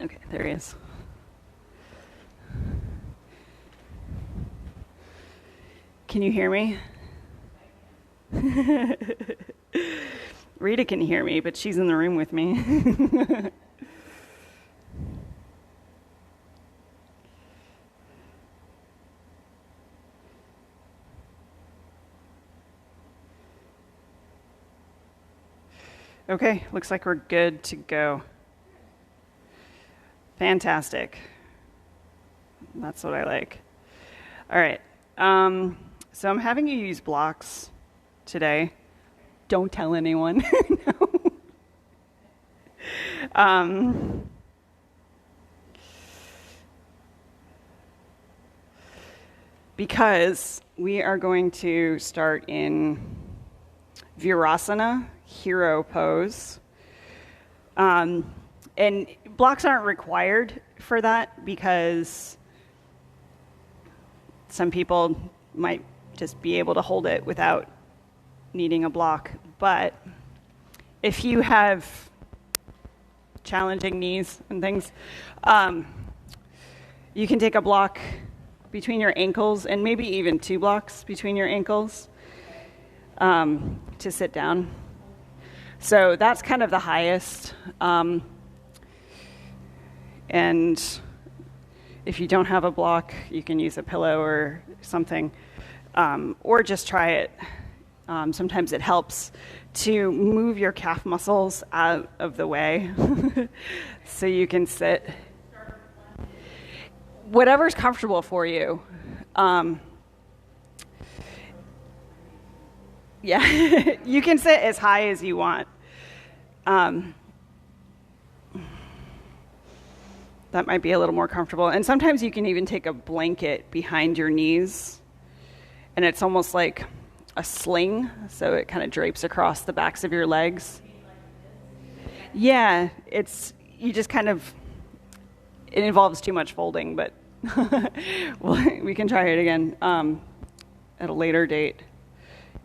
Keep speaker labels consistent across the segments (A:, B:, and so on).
A: Okay, there he is. Can you hear me? Rita can hear me, but she's in the room with me. Okay, looks like we're good to go. Fantastic. That's what I like. All right. So I'm having you use blocks today. Don't tell anyone. No. Because we are going to start in Virasana, hero pose. And blocks aren't required for that because some people might just be able to hold it without needing a block. But if you have challenging knees and things, you can take a block between your ankles and maybe even 2 blocks between your ankles to sit down. So that's kind of the highest. And if you don't have a block, you can use a pillow or something, or just try it. Sometimes it helps to move your calf muscles out of the way so you can sit. Whatever's comfortable for you. Yeah, you can sit as high as you want. That might be a little more comfortable. And sometimes you can even take a blanket behind your knees, and it's almost like a sling, so it kind of drapes across the backs of your legs. Yeah, you just kind of, it involves too much folding, but we can try it again at a later date.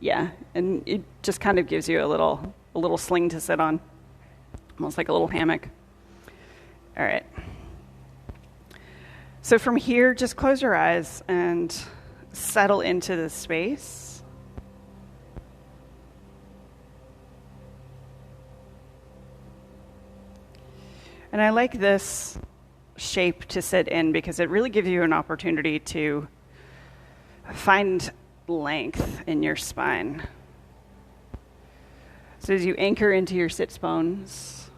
A: Yeah, and it just kind of gives you a little sling to sit on, almost like a little hammock. All right. So from here, just close your eyes and settle into the space. And I like this shape to sit in because it really gives you an opportunity to find length in your spine. So as you anchor into your sits bones,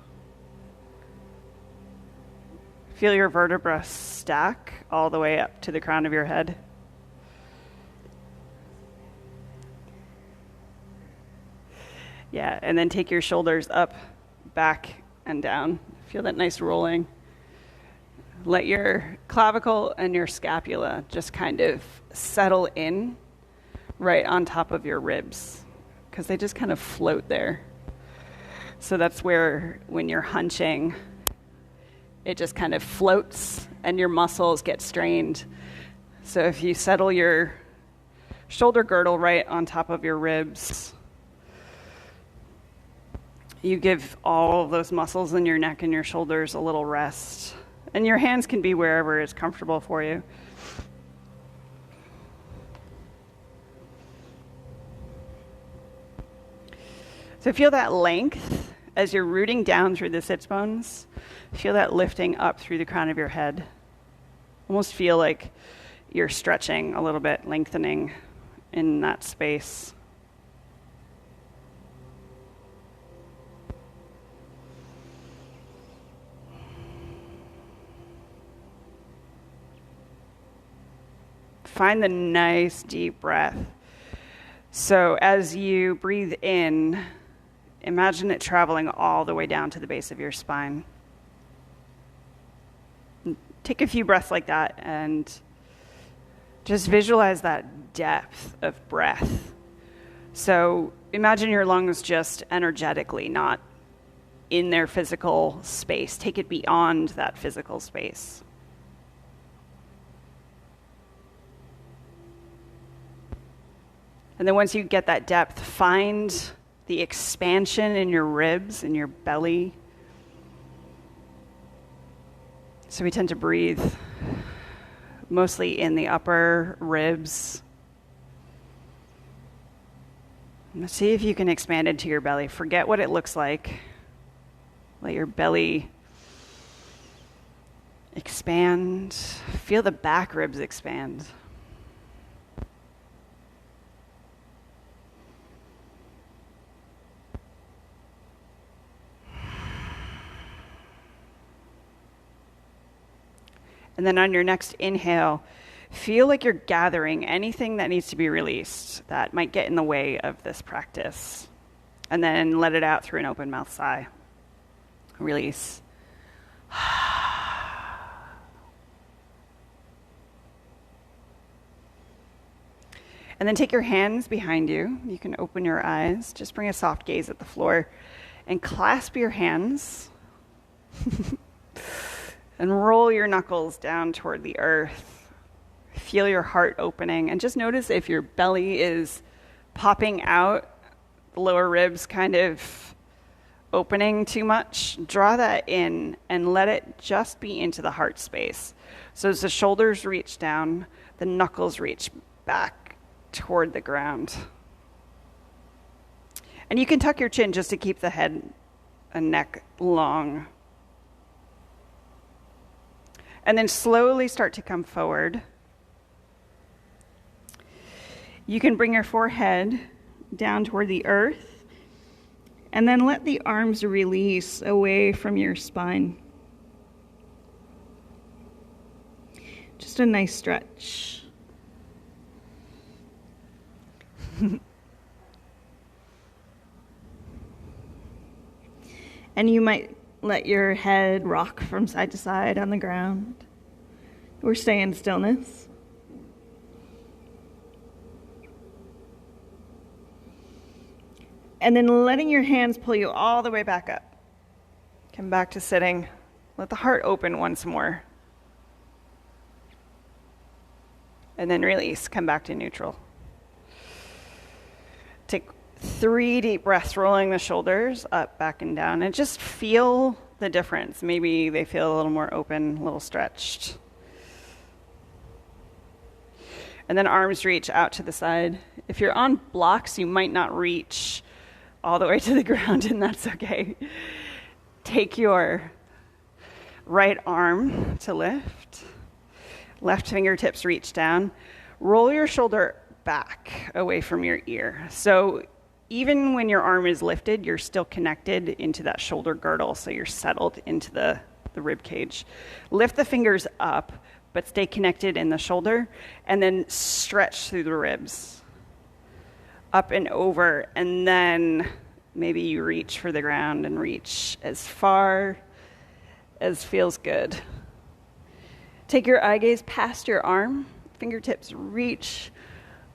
A: feel your vertebrae stack all the way up to the crown of your head. Yeah, and then take your shoulders up, back, and down. Feel that nice rolling. Let your clavicle and your scapula just kind of settle in right on top of your ribs because they just kind of float there. So that's where, when you're hunching, it just kind of floats and your muscles get strained. So if you settle your shoulder girdle right on top of your ribs, you give all of those muscles in your neck and your shoulders a little rest. And your hands can be wherever is comfortable for you. So feel that length as you're rooting down through the sits bones. Feel that lifting up through the crown of your head. Almost feel like you're stretching a little bit, lengthening in that space. Find the nice deep breath. So as you breathe in, imagine it traveling all the way down to the base of your spine. Take a few breaths like that and just visualize that depth of breath. So imagine your lungs just energetically, not in their physical space. Take it beyond that physical space. And then once you get that depth, find the expansion in your ribs, in your belly. So we tend to breathe mostly in the upper ribs. See if you can expand into your belly. Forget what it looks like. Let your belly expand. Feel the back ribs expand. And then on your next inhale, feel like you're gathering anything that needs to be released that might get in the way of this practice. And then let it out through an open mouth sigh. Release. And then take your hands behind you. You can open your eyes. Just bring a soft gaze at the floor. And clasp your hands. And roll your knuckles down toward the earth. Feel your heart opening. And just notice if your belly is popping out, the lower ribs kind of opening too much. Draw that in and let it just be into the heart space. So as the shoulders reach down, the knuckles reach back toward the ground. And you can tuck your chin just to keep the head and neck long. And then slowly start to come forward. You can bring your forehead down toward the earth and then let the arms release away from your spine. Just a nice stretch. And you might let your head rock from side to side on the ground or stay in stillness. And then letting your hands pull you all the way back up. Come back to sitting. Let the heart open once more. And then release. Come back to neutral. Take 3 deep breaths, rolling the shoulders up, back, and down. And just feel the difference. Maybe they feel a little more open, a little stretched. And then arms reach out to the side. If you're on blocks, you might not reach all the way to the ground, and that's okay. Take your right arm to lift. Left fingertips reach down. Roll your shoulder back away from your ear. So even when your arm is lifted, you're still connected into that shoulder girdle, so you're settled into the rib cage. Lift the fingers up, but stay connected in the shoulder, and then stretch through the ribs. Up and over, and then maybe you reach for the ground and reach as far as feels good. Take your eye gaze past your arm. Fingertips reach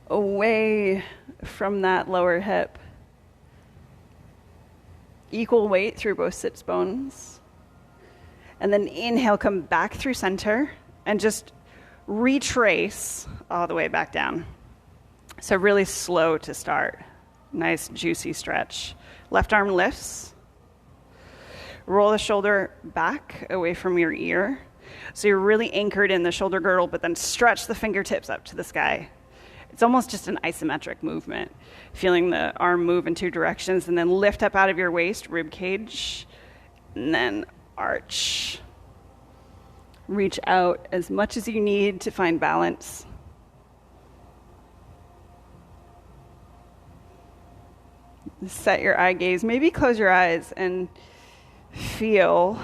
A: away from that lower hip. Equal weight through both sits bones. And then inhale, come back through center and just retrace all the way back down. So really slow to start. Nice juicy stretch. Left arm lifts. Roll the shoulder back away from your ear. So you're really anchored in the shoulder girdle, but then stretch the fingertips up to the sky. It's almost just an isometric movement. Feeling the arm move in 2 directions, and then lift up out of your waist, rib cage, and then arch. Reach out as much as you need to find balance. Set your eye gaze. Maybe close your eyes and feel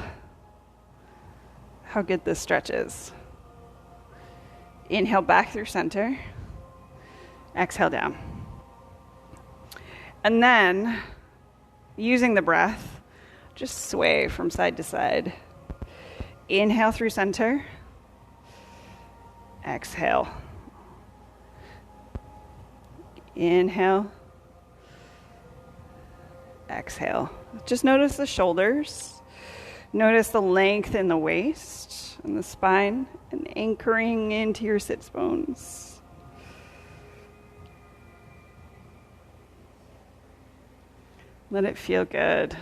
A: how good this stretch is. Inhale back through center. Exhale down. And then, using the breath, just sway from side to side. Inhale through center. Exhale. Inhale. Exhale. Just notice the shoulders. Notice the length in the waist and the spine, and anchoring into your sits bones. Let it feel good.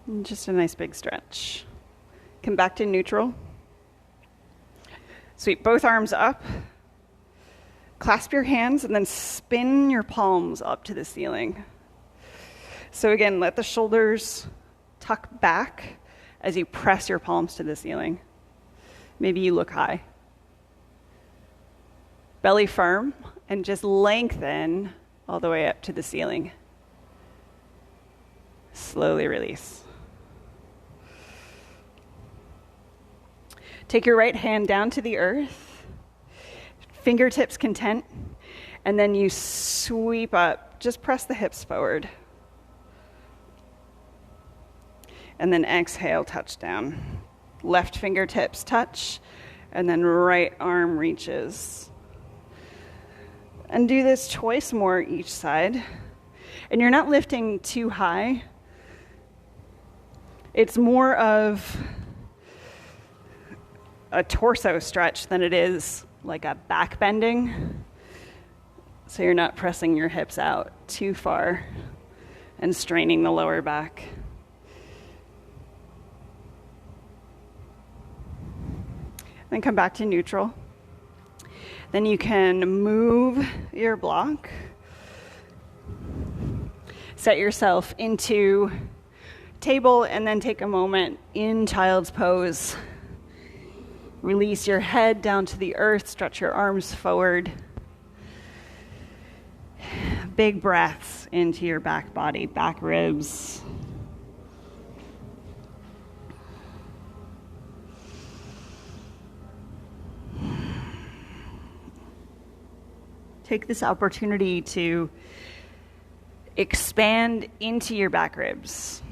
A: And just a nice big stretch. Come back to neutral. Sweep both arms up. Clasp your hands and then spin your palms up to the ceiling. So again, let the shoulders tuck back as you press your palms to the ceiling. Maybe you look high. Belly firm and just lengthen all the way up to the ceiling. Slowly release. Take your right hand down to the earth, fingertips content, and then you sweep up. Just press the hips forward. And then exhale, touch down. Left fingertips touch, and then right arm reaches. And do this twice more each side. And you're not lifting too high. It's more of a torso stretch than it is like a back bending. So you're not pressing your hips out too far and straining the lower back. Then come back to neutral. Then you can move your block. Set yourself into table and then take a moment in child's pose. Release your head down to the earth, stretch your arms forward. Big breaths into your back body, back ribs. Take this opportunity to expand into your back ribs.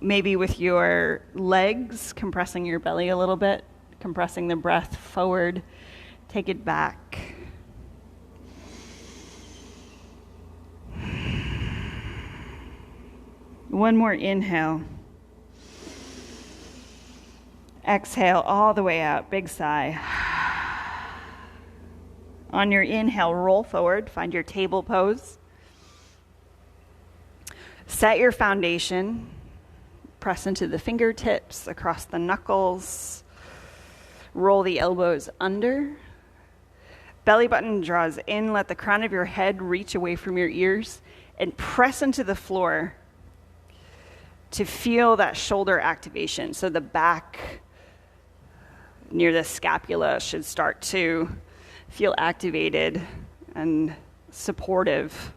A: Maybe with your legs, compressing your belly a little bit, compressing the breath forward. Take it back. One more inhale. Exhale all the way out, big sigh. On your inhale, roll forward, find your table pose. Set your foundation. Press into the fingertips, across the knuckles. Roll the elbows under. Belly button draws in. Let the crown of your head reach away from your ears and press into the floor to feel that shoulder activation. So the back near the scapula should start to feel activated and supportive.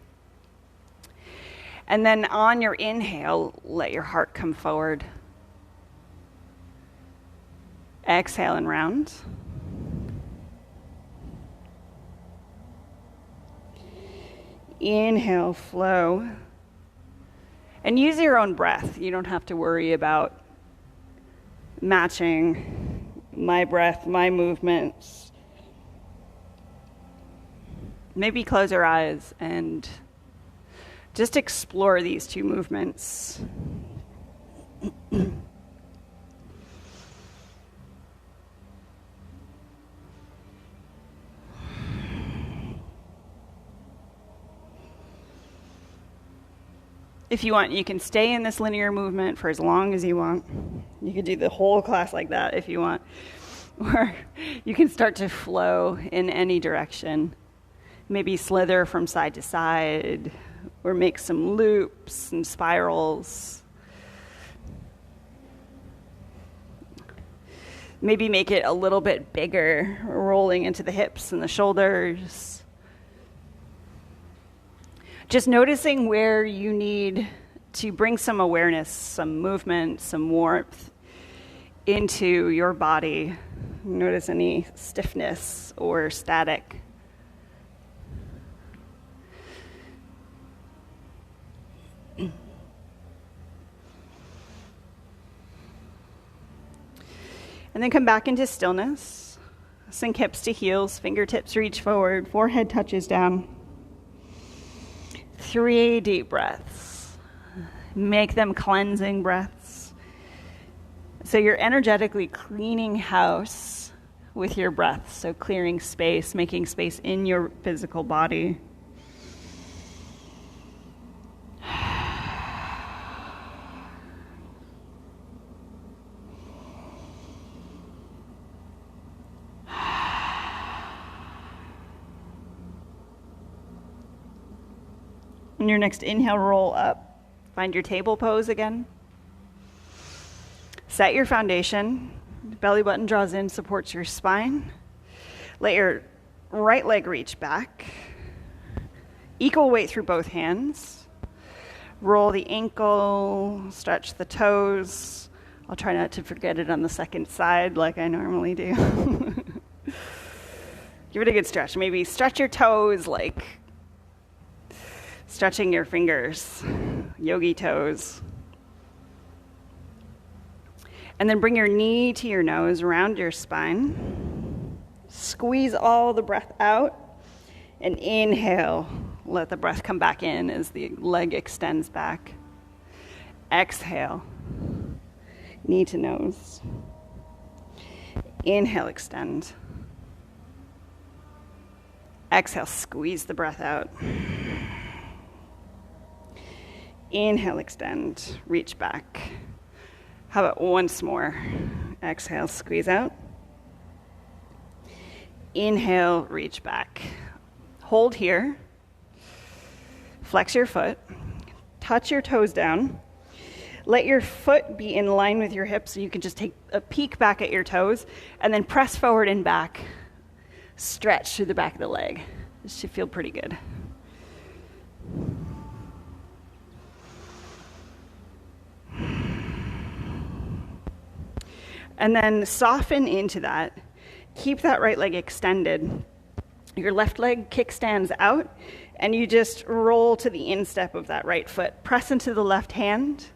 A: And then on your inhale, let your heart come forward. Exhale and round. Inhale, flow. And use your own breath. You don't have to worry about matching my breath, my movements. Maybe close your eyes and just explore these two movements. If you want, you can stay in this linear movement for as long as you want. You could do the whole class like that if you want. Or you can start to flow in any direction. Maybe slither from side to side, or make some loops and spirals. Maybe make it a little bit bigger, rolling into the hips and the shoulders. Just noticing where you need to bring some awareness, some movement, some warmth into your body. Notice any stiffness or static. And then come back into stillness. Sink hips to heels, fingertips reach forward, forehead touches down. 3 deep breaths. Make them cleansing breaths. So you're energetically cleaning house with your breath. So clearing space, making space in your physical body. On your next inhale, roll up. Find your table pose again. Set your foundation. Belly button draws in, supports your spine. Let your right leg reach back. Equal weight through both hands. Roll the ankle, stretch the toes. I'll try not to forget it on the second side like I normally do. Give it a good stretch. Maybe stretch your toes like stretching your fingers, yogi toes. And then bring your knee to your nose, round your spine. Squeeze all the breath out and inhale. Let the breath come back in as the leg extends back. Exhale, knee to nose. Inhale, extend. Exhale, squeeze the breath out. Inhale, extend, reach back. How about once more? Exhale, squeeze out. Inhale, reach back. Hold here. Flex your foot. Touch your toes down. Let your foot be in line with your hips so you can just take a peek back at your toes and then press forward and back. Stretch through the back of the leg. This should feel pretty good. And then soften into that. Keep that right leg extended. Your left leg kickstands out, and you just roll to the instep of that right foot. Press into the left hand.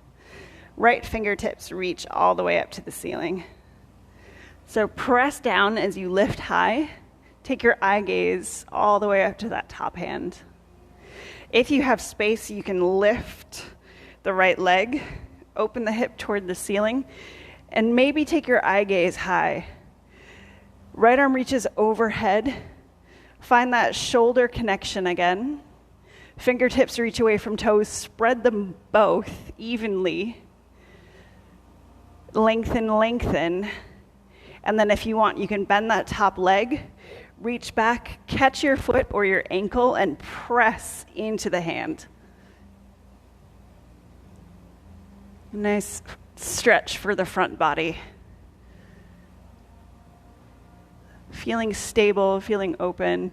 A: Right fingertips reach all the way up to the ceiling. So press down as you lift high. Take your eye gaze all the way up to that top hand. If you have space, you can lift the right leg, open the hip toward the ceiling, and maybe take your eye gaze high. Right arm reaches overhead. Find that shoulder connection again. Fingertips reach away from toes. Spread them both evenly. Lengthen, lengthen. And then if you want, you can bend that top leg. Reach back, catch your foot or your ankle, and press into the hand. Nice stretch for the front body. Feeling stable, feeling open.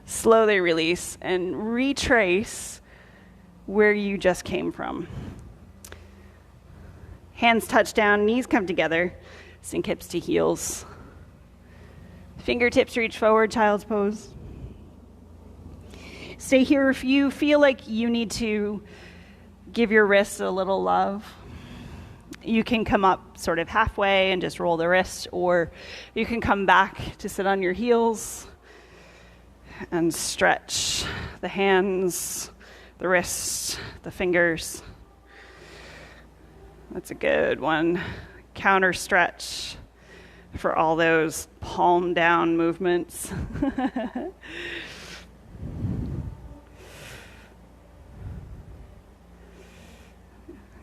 A: Slowly release and retrace where you just came from. Hands touch down, knees come together, sink hips to heels. Fingertips reach forward, child's pose. Stay here if you feel like you need to give your wrists a little love. You can come up sort of halfway and just roll the wrist, or you can come back to sit on your heels and stretch the hands, the wrists, the fingers. That's a good one. Counter stretch for all those palm down movements.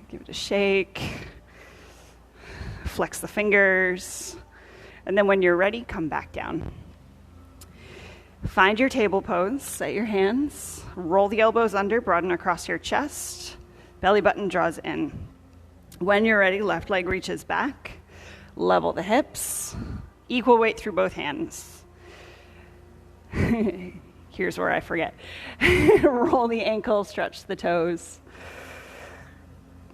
A: Give it a shake. Flex the fingers. And then when you're ready, come back down. Find your table pose. Set your hands. Roll the elbows under, broaden across your chest. Belly button draws in. When you're ready, left leg reaches back. Level the hips. Equal weight through both hands. Here's where I forget. Roll the ankle, stretch the toes.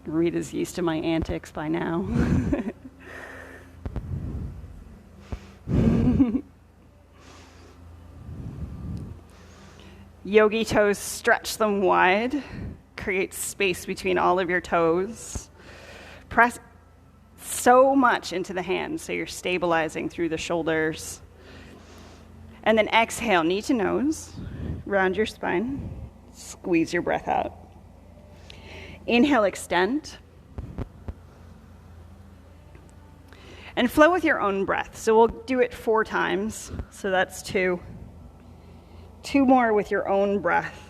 A: Rita's used to my antics by now. Yogi toes, stretch them wide. Create space between all of your toes. Press so much into the hands so you're stabilizing through the shoulders. And then exhale, knee to nose. Round your spine. Squeeze your breath out. Inhale, extend. And flow with your own breath. So we'll do it 4 times. So that's 2. 2 more with your own breath.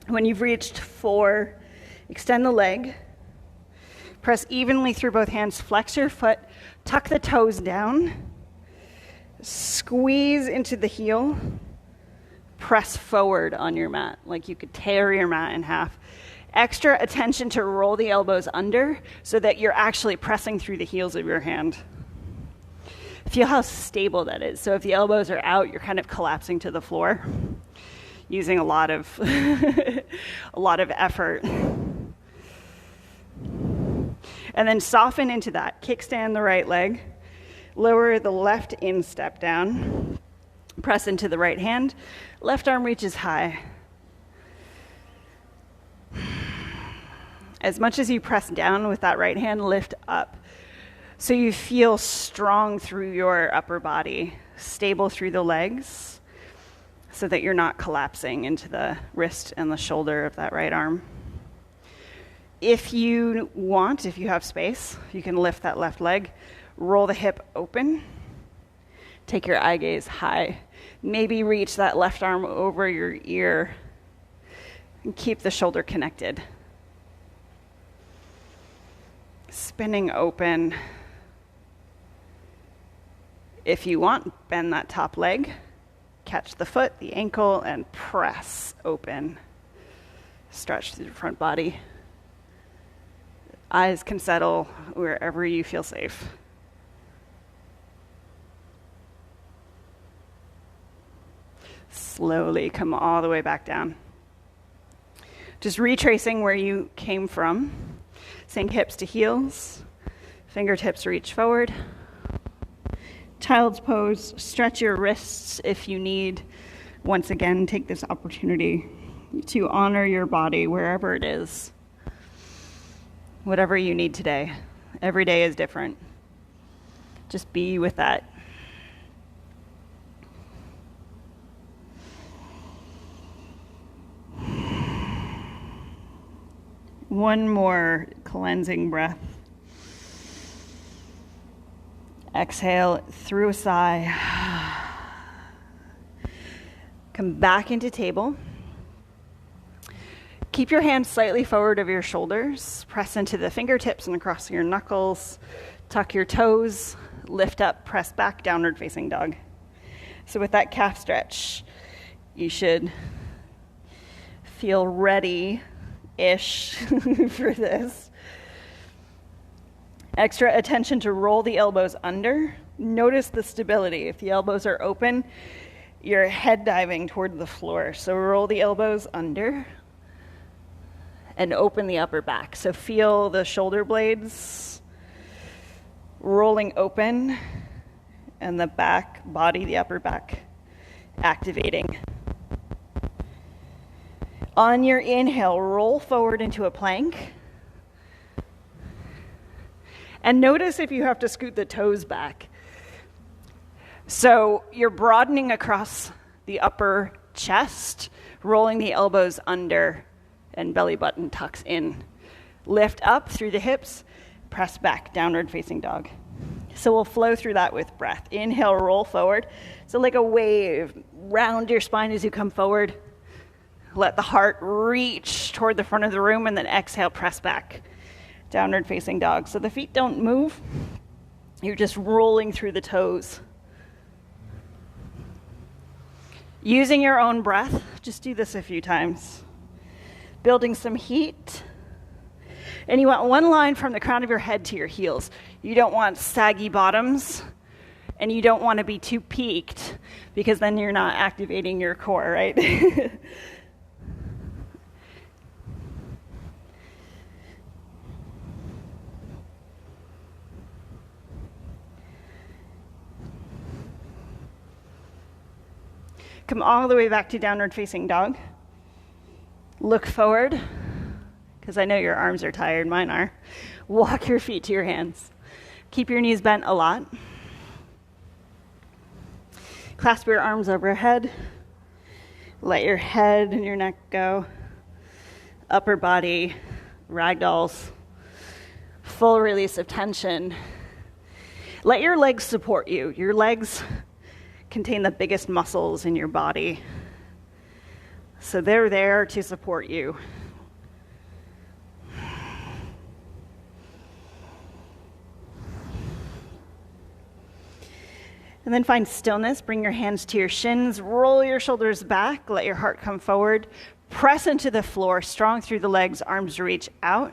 A: When you've reached 4, extend the leg. Press evenly through both hands. Flex your foot. Tuck the toes down. Squeeze into the heel. Press forward on your mat, like you could tear your mat in half. Extra attention to roll the elbows under so that you're actually pressing through the heels of your hand. Feel how stable that is. So if the elbows are out, you're kind of collapsing to the floor, using a lot of a lot of effort. And then soften into that. Kickstand the right leg. Lower the left instep down. Press into the right hand. Left arm reaches high. As much as you press down with that right hand, lift up. So you feel strong through your upper body, stable through the legs, so that you're not collapsing into the wrist and the shoulder of that right arm. If you want, if you have space, you can lift that left leg, roll the hip open, take your eye gaze high. Maybe reach that left arm over your ear and keep the shoulder connected. Spinning open. If you want, bend that top leg, catch the foot, the ankle, and press open. Stretch through the front body. Eyes can settle wherever you feel safe. Slowly come all the way back down. Just retracing where you came from. Sink hips to heels. Fingertips reach forward. Child's pose. Stretch your wrists if you need. Once again, take this opportunity to honor your body wherever it is. Whatever you need today. Every day is different. Just be with that. One more cleansing breath. Exhale through a sigh. Come back into table. Keep your hands slightly forward of your shoulders. Press into the fingertips and across your knuckles. Tuck your toes. Lift up, press back, downward facing dog. So with that calf stretch, you should feel ready-ish for this. Extra attention to roll the elbows under. Notice the stability. If the elbows are open, you're head diving toward the floor. So roll the elbows under and open the upper back. So feel the shoulder blades rolling open and the back body, the upper back, activating. On your inhale, roll forward into a plank. And notice if you have to scoot the toes back. So you're broadening across the upper chest, rolling the elbows under, and belly button tucks in. Lift up through the hips, press back, downward facing dog. So we'll flow through that with breath. Inhale, roll forward. So like a wave, round your spine as you come forward. Let the heart reach toward the front of the room, and then exhale, press back. Downward facing dog. So the feet don't move. You're just rolling through the toes. Using your own breath, just do this a few times. Building some heat. And you want one line from the crown of your head to your heels. You don't want saggy bottoms, and you don't want to be too peaked, because then you're not activating your core, right? Come all the way back to downward facing dog. Look forward, because I know your arms are tired, mine are. Walk your feet to your hands. Keep your knees bent a lot. Clasp your arms overhead. Let your head and your neck go. Upper body, ragdolls. Full release of tension. Let your legs support you. Your legs contain the biggest muscles in your body. So they're there to support you. And then find stillness. Bring your hands to your shins. Roll your shoulders back. Let your heart come forward. Press into the floor, strong through the legs, arms reach out,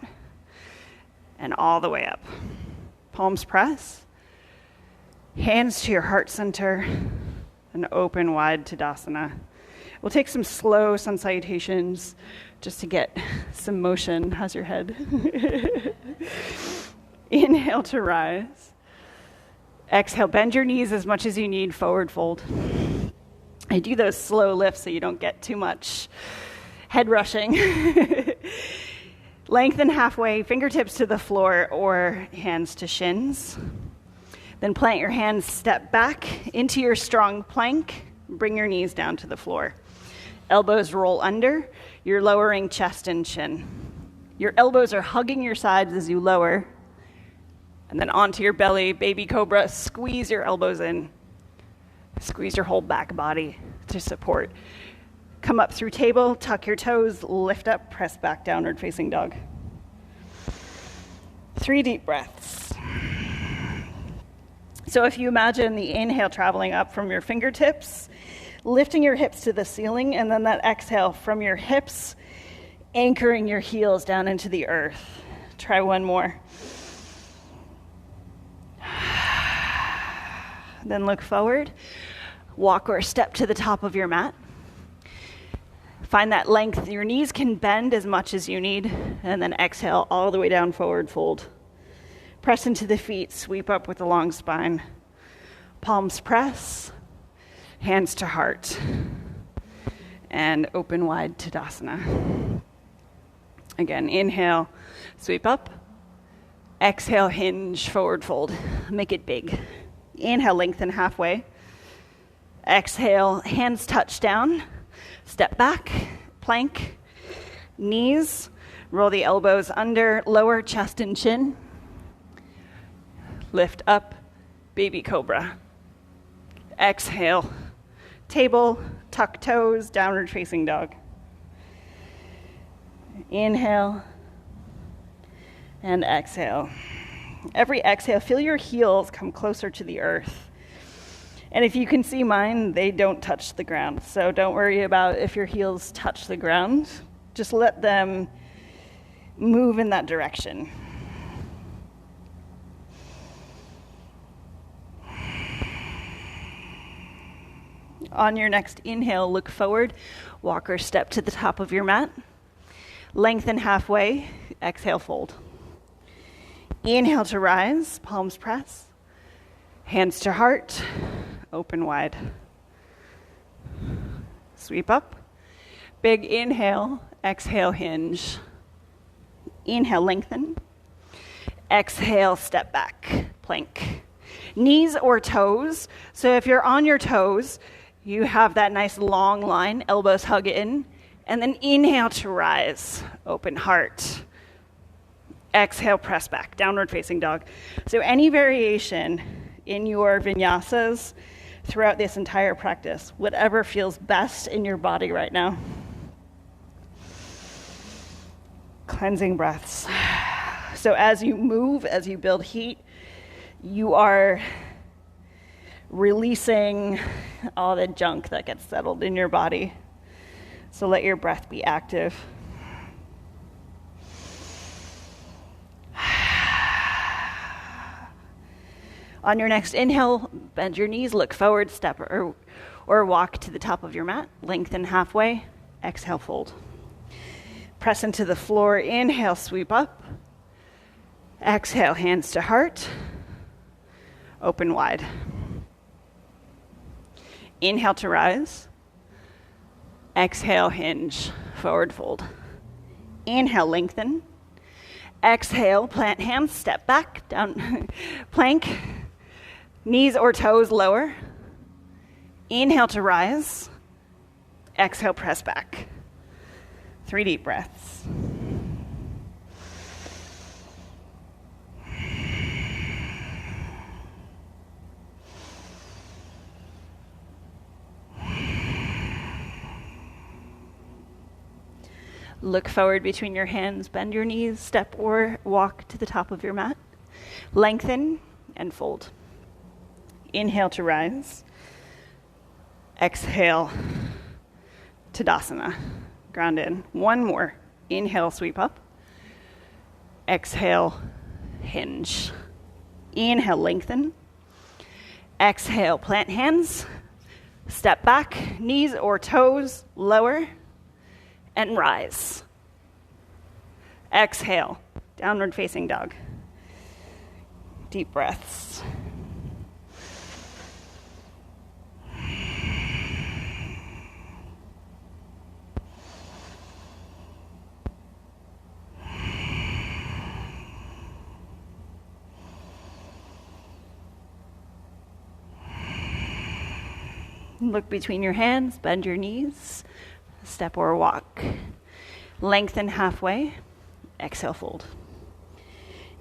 A: and all the way up. Palms press. Hands to your heart center, and open wide Tadasana. We'll take some slow sun salutations just to get some motion. How's your head? Inhale to rise. Exhale, bend your knees as much as you need, forward fold. I do those slow lifts so you don't get too much head rushing. Lengthen halfway, fingertips to the floor or hands to shins. Then plant your hands, step back into your strong plank. Bring your knees down to the floor. Elbows roll under. You're lowering chest and chin. Your elbows are hugging your sides as you lower. And then onto your belly, baby cobra. Squeeze your elbows in. Squeeze your whole back body to support. Come up through table, tuck your toes, lift up, press back, downward facing dog. 3 deep breaths. So if you imagine the inhale traveling up from your fingertips, lifting your hips to the ceiling, and then that exhale from your hips, anchoring your heels down into the earth. Try one more. Then look forward. Walk or step to the top of your mat. Find that length. Your knees can bend as much as you need, and then exhale all the way down, forward fold. Press into the feet, sweep up with a long spine. Palms press, hands to heart, and open wide Tadasana. Again, inhale, sweep up. Exhale, hinge, forward fold. Make it big. Inhale, lengthen halfway. Exhale, hands touch down. Step back, plank, knees. Roll the elbows under, lower chest and chin. Lift up, baby cobra. Exhale, table, tuck toes, downward facing dog. Inhale and exhale. Every exhale, feel your heels come closer to the earth. And if you can see mine, they don't touch the ground. So don't worry about if your heels touch the ground. Just let them move in that direction. On your next inhale, look forward. Walk or step to the top of your mat. Lengthen halfway. Exhale, fold. Inhale to rise. Palms press. Hands to heart. Open wide. Sweep up. Big inhale. Exhale, hinge. Inhale, lengthen. Exhale, step back. Plank. Knees or toes. So if you're on your toes, you have that nice long line. Elbows hug in. And then inhale to rise. Open heart. Exhale, press back. Downward facing dog. So any variation in your vinyasas throughout this entire practice, whatever feels best in your body right now. Cleansing breaths. So as you move, as you build heat, you are releasing all the junk that gets settled in your body. So let your breath be active. On your next inhale, bend your knees, look forward, step or walk to the top of your mat. Lengthen halfway. Exhale, fold. Press into the floor. Inhale, sweep up. Exhale, hands to heart. Open wide. Inhale to rise. Exhale, hinge, forward fold. Inhale, lengthen. Exhale, plant hands, step back, down, plank. Knees or toes lower. Inhale to rise. Exhale, press back. 3 deep breaths. Look forward between your hands, bend your knees, step or walk to the top of your mat. Lengthen and fold. Inhale to rise. Exhale, Tadasana. Ground in. One more. Inhale, sweep up. Exhale, hinge. Inhale, lengthen. Exhale, plant hands. Step back, knees or toes lower, and rise. Exhale, downward facing dog. Deep breaths. Look between your hands, bend your knees, step or walk. Lengthen halfway, exhale, fold.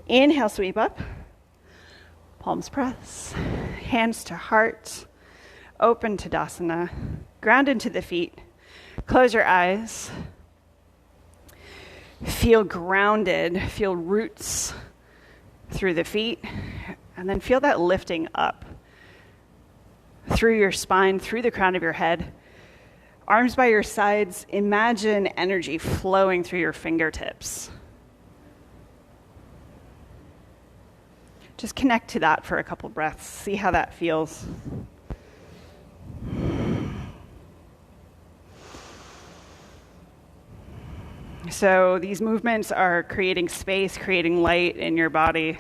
A: Inhale, sweep up, palms press, hands to heart, open Tadasana, ground into the feet, close your eyes, feel grounded, feel roots through the feet, and then feel that lifting up through your spine, through the crown of your head. Arms by your sides, imagine energy flowing through your fingertips. Just connect to that for a couple breaths. See how that feels. So these movements are creating space, creating light in your body.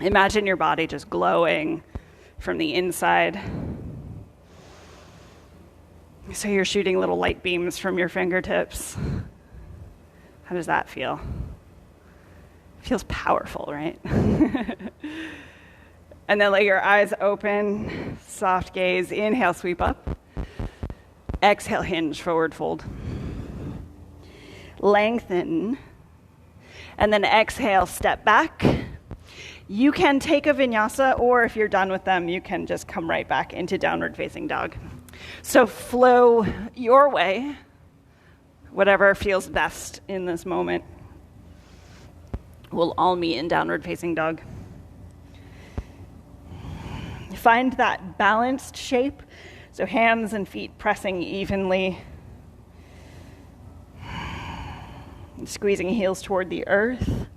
A: Imagine your body just glowing from the inside. So you're shooting little light beams from your fingertips. How does that feel? It feels powerful, right? And then let your eyes open, soft gaze. Inhale, sweep up. Exhale, hinge, forward fold. Lengthen. And then exhale, step back. You can take a vinyasa, or if you're done with them, you can just come right back into downward facing dog. So flow your way, whatever feels best in this moment. We'll all meet in downward facing dog. Find that balanced shape, so hands and feet pressing evenly. Squeezing heels toward the earth.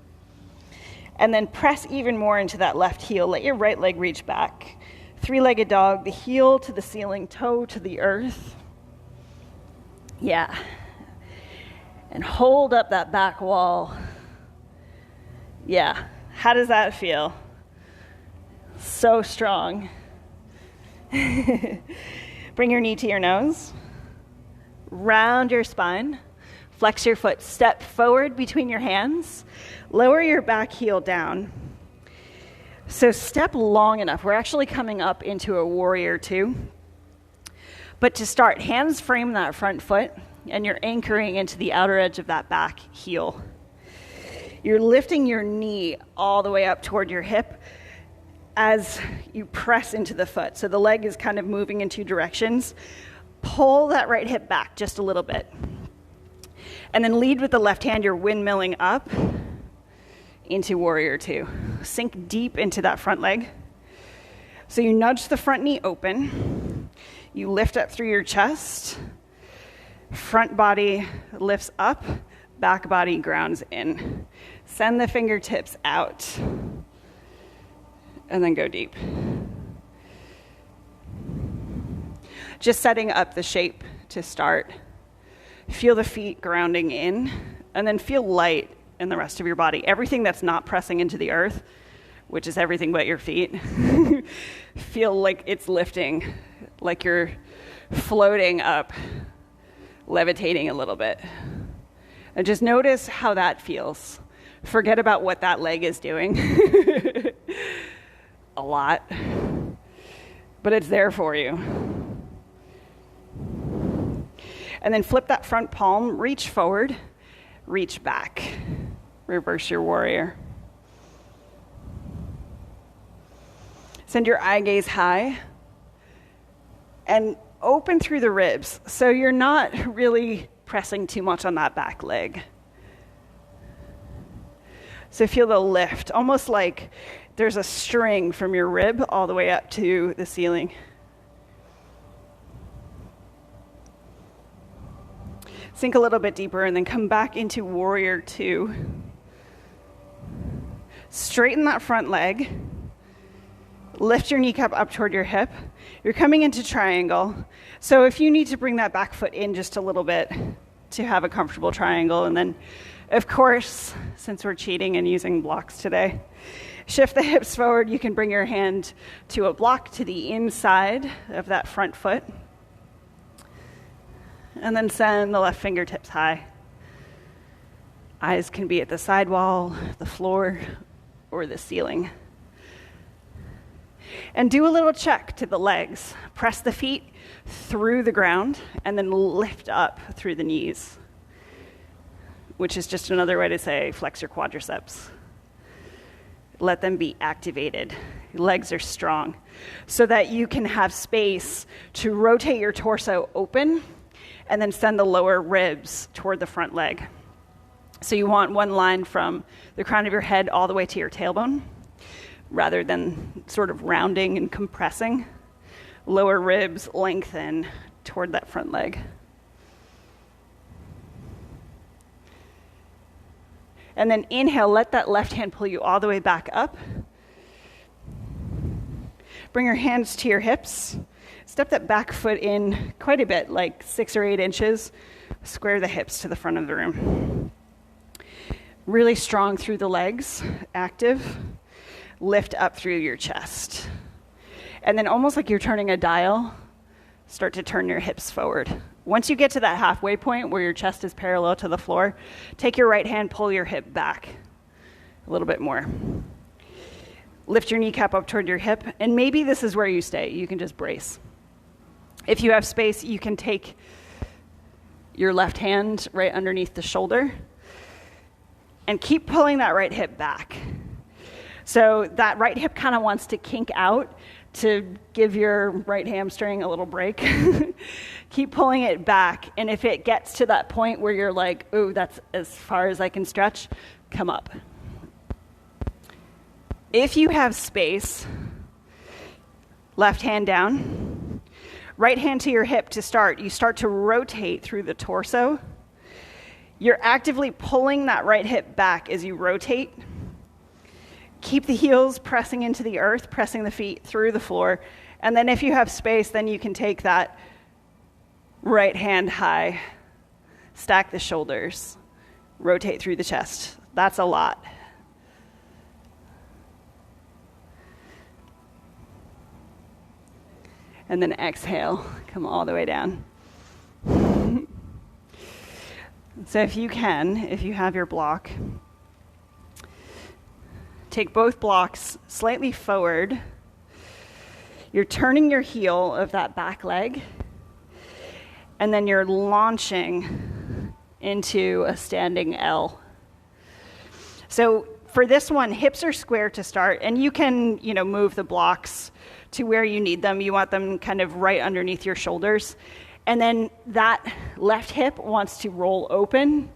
A: And then press even more into that left heel. Let your right leg reach back. Three-legged dog, the heel to the ceiling, toe to the earth. Yeah. And hold up that back wall. Yeah. How does that feel? So strong. Bring your knee to your nose. Round your spine. Flex your foot. Step forward between your hands. Lower your back heel down. So step long enough. We're actually coming up into a warrior two. But to start, hands frame that front foot, and you're anchoring into the outer edge of that back heel. You're lifting your knee all the way up toward your hip as you press into the foot. So the leg is kind of moving in two directions. Pull that right hip back just a little bit. And then lead with the left hand. You're windmilling up into warrior two. Sink deep into that front leg. So you nudge the front knee open. You lift up through your chest. Front body lifts up. Back body grounds in. Send the fingertips out. And then go deep. Just setting up the shape to start. Feel the feet grounding in, and then feel light in the rest of your body. Everything that's not pressing into the earth, which is everything but your feet, feel like it's lifting, like you're floating up, levitating a little bit. And just notice how that feels. Forget about what that leg is doing. A lot. But it's there for you. And then flip that front palm, reach forward, reach back. Reverse your warrior. Send your eye gaze high and open through the ribs. So you're not really pressing too much on that back leg. So feel the lift, almost like there's a string from your rib all the way up to the ceiling. Sink a little bit deeper and then come back into warrior 2. Straighten that front leg. Lift your kneecap up toward your hip. You're coming into triangle. So if you need to bring that back foot in just a little bit to have a comfortable triangle, and then, of course, since we're cheating and using blocks today, shift the hips forward. You can bring your hand to a block to the inside of that front foot. And then send the left fingertips high. Eyes can be at the side wall, the floor, or the ceiling. And do a little check to the legs. Press the feet through the ground and then lift up through the knees, which is just another way to say flex your quadriceps. Let them be activated. Your legs are strong so that you can have space to rotate your torso open and then send the lower ribs toward the front leg. So you want one line from the crown of your head all the way to your tailbone, rather than sort of rounding and compressing. Lower ribs lengthen toward that front leg. And then inhale, let that left hand pull you all the way back up. Bring your hands to your hips. Step that back foot in quite a bit, like 6 or 8 inches. Square the hips to the front of the room. Really strong through the legs, active. Lift up through your chest. And then almost like you're turning a dial, start to turn your hips forward. Once you get to that halfway point where your chest is parallel to the floor, take your right hand, pull your hip back a little bit more. Lift your kneecap up toward your hip, and maybe this is where you stay. You can just brace. If you have space, you can take your left hand right underneath the shoulder and keep pulling that right hip back. So that right hip kind of wants to kink out to give your right hamstring a little break. Keep pulling it back, and if it gets to that point where you're like, ooh, that's as far as I can stretch, come up. If you have space, left hand down, right hand to your hip to start. You start to rotate through the torso. You're actively pulling that right hip back as you rotate. Keep the heels pressing into the earth, pressing the feet through the floor. And then if you have space, then you can take that right hand high, stack the shoulders, rotate through the chest. That's a lot. And then exhale, come all the way down. So if you can, if you have your block, take both blocks slightly forward. You're turning your heel of that back leg, and then you're launching into a standing L. So for this one, hips are square to start, and you can, move the blocks to where you need them. You want them kind of right underneath your shoulders. And then that left hip wants to roll open,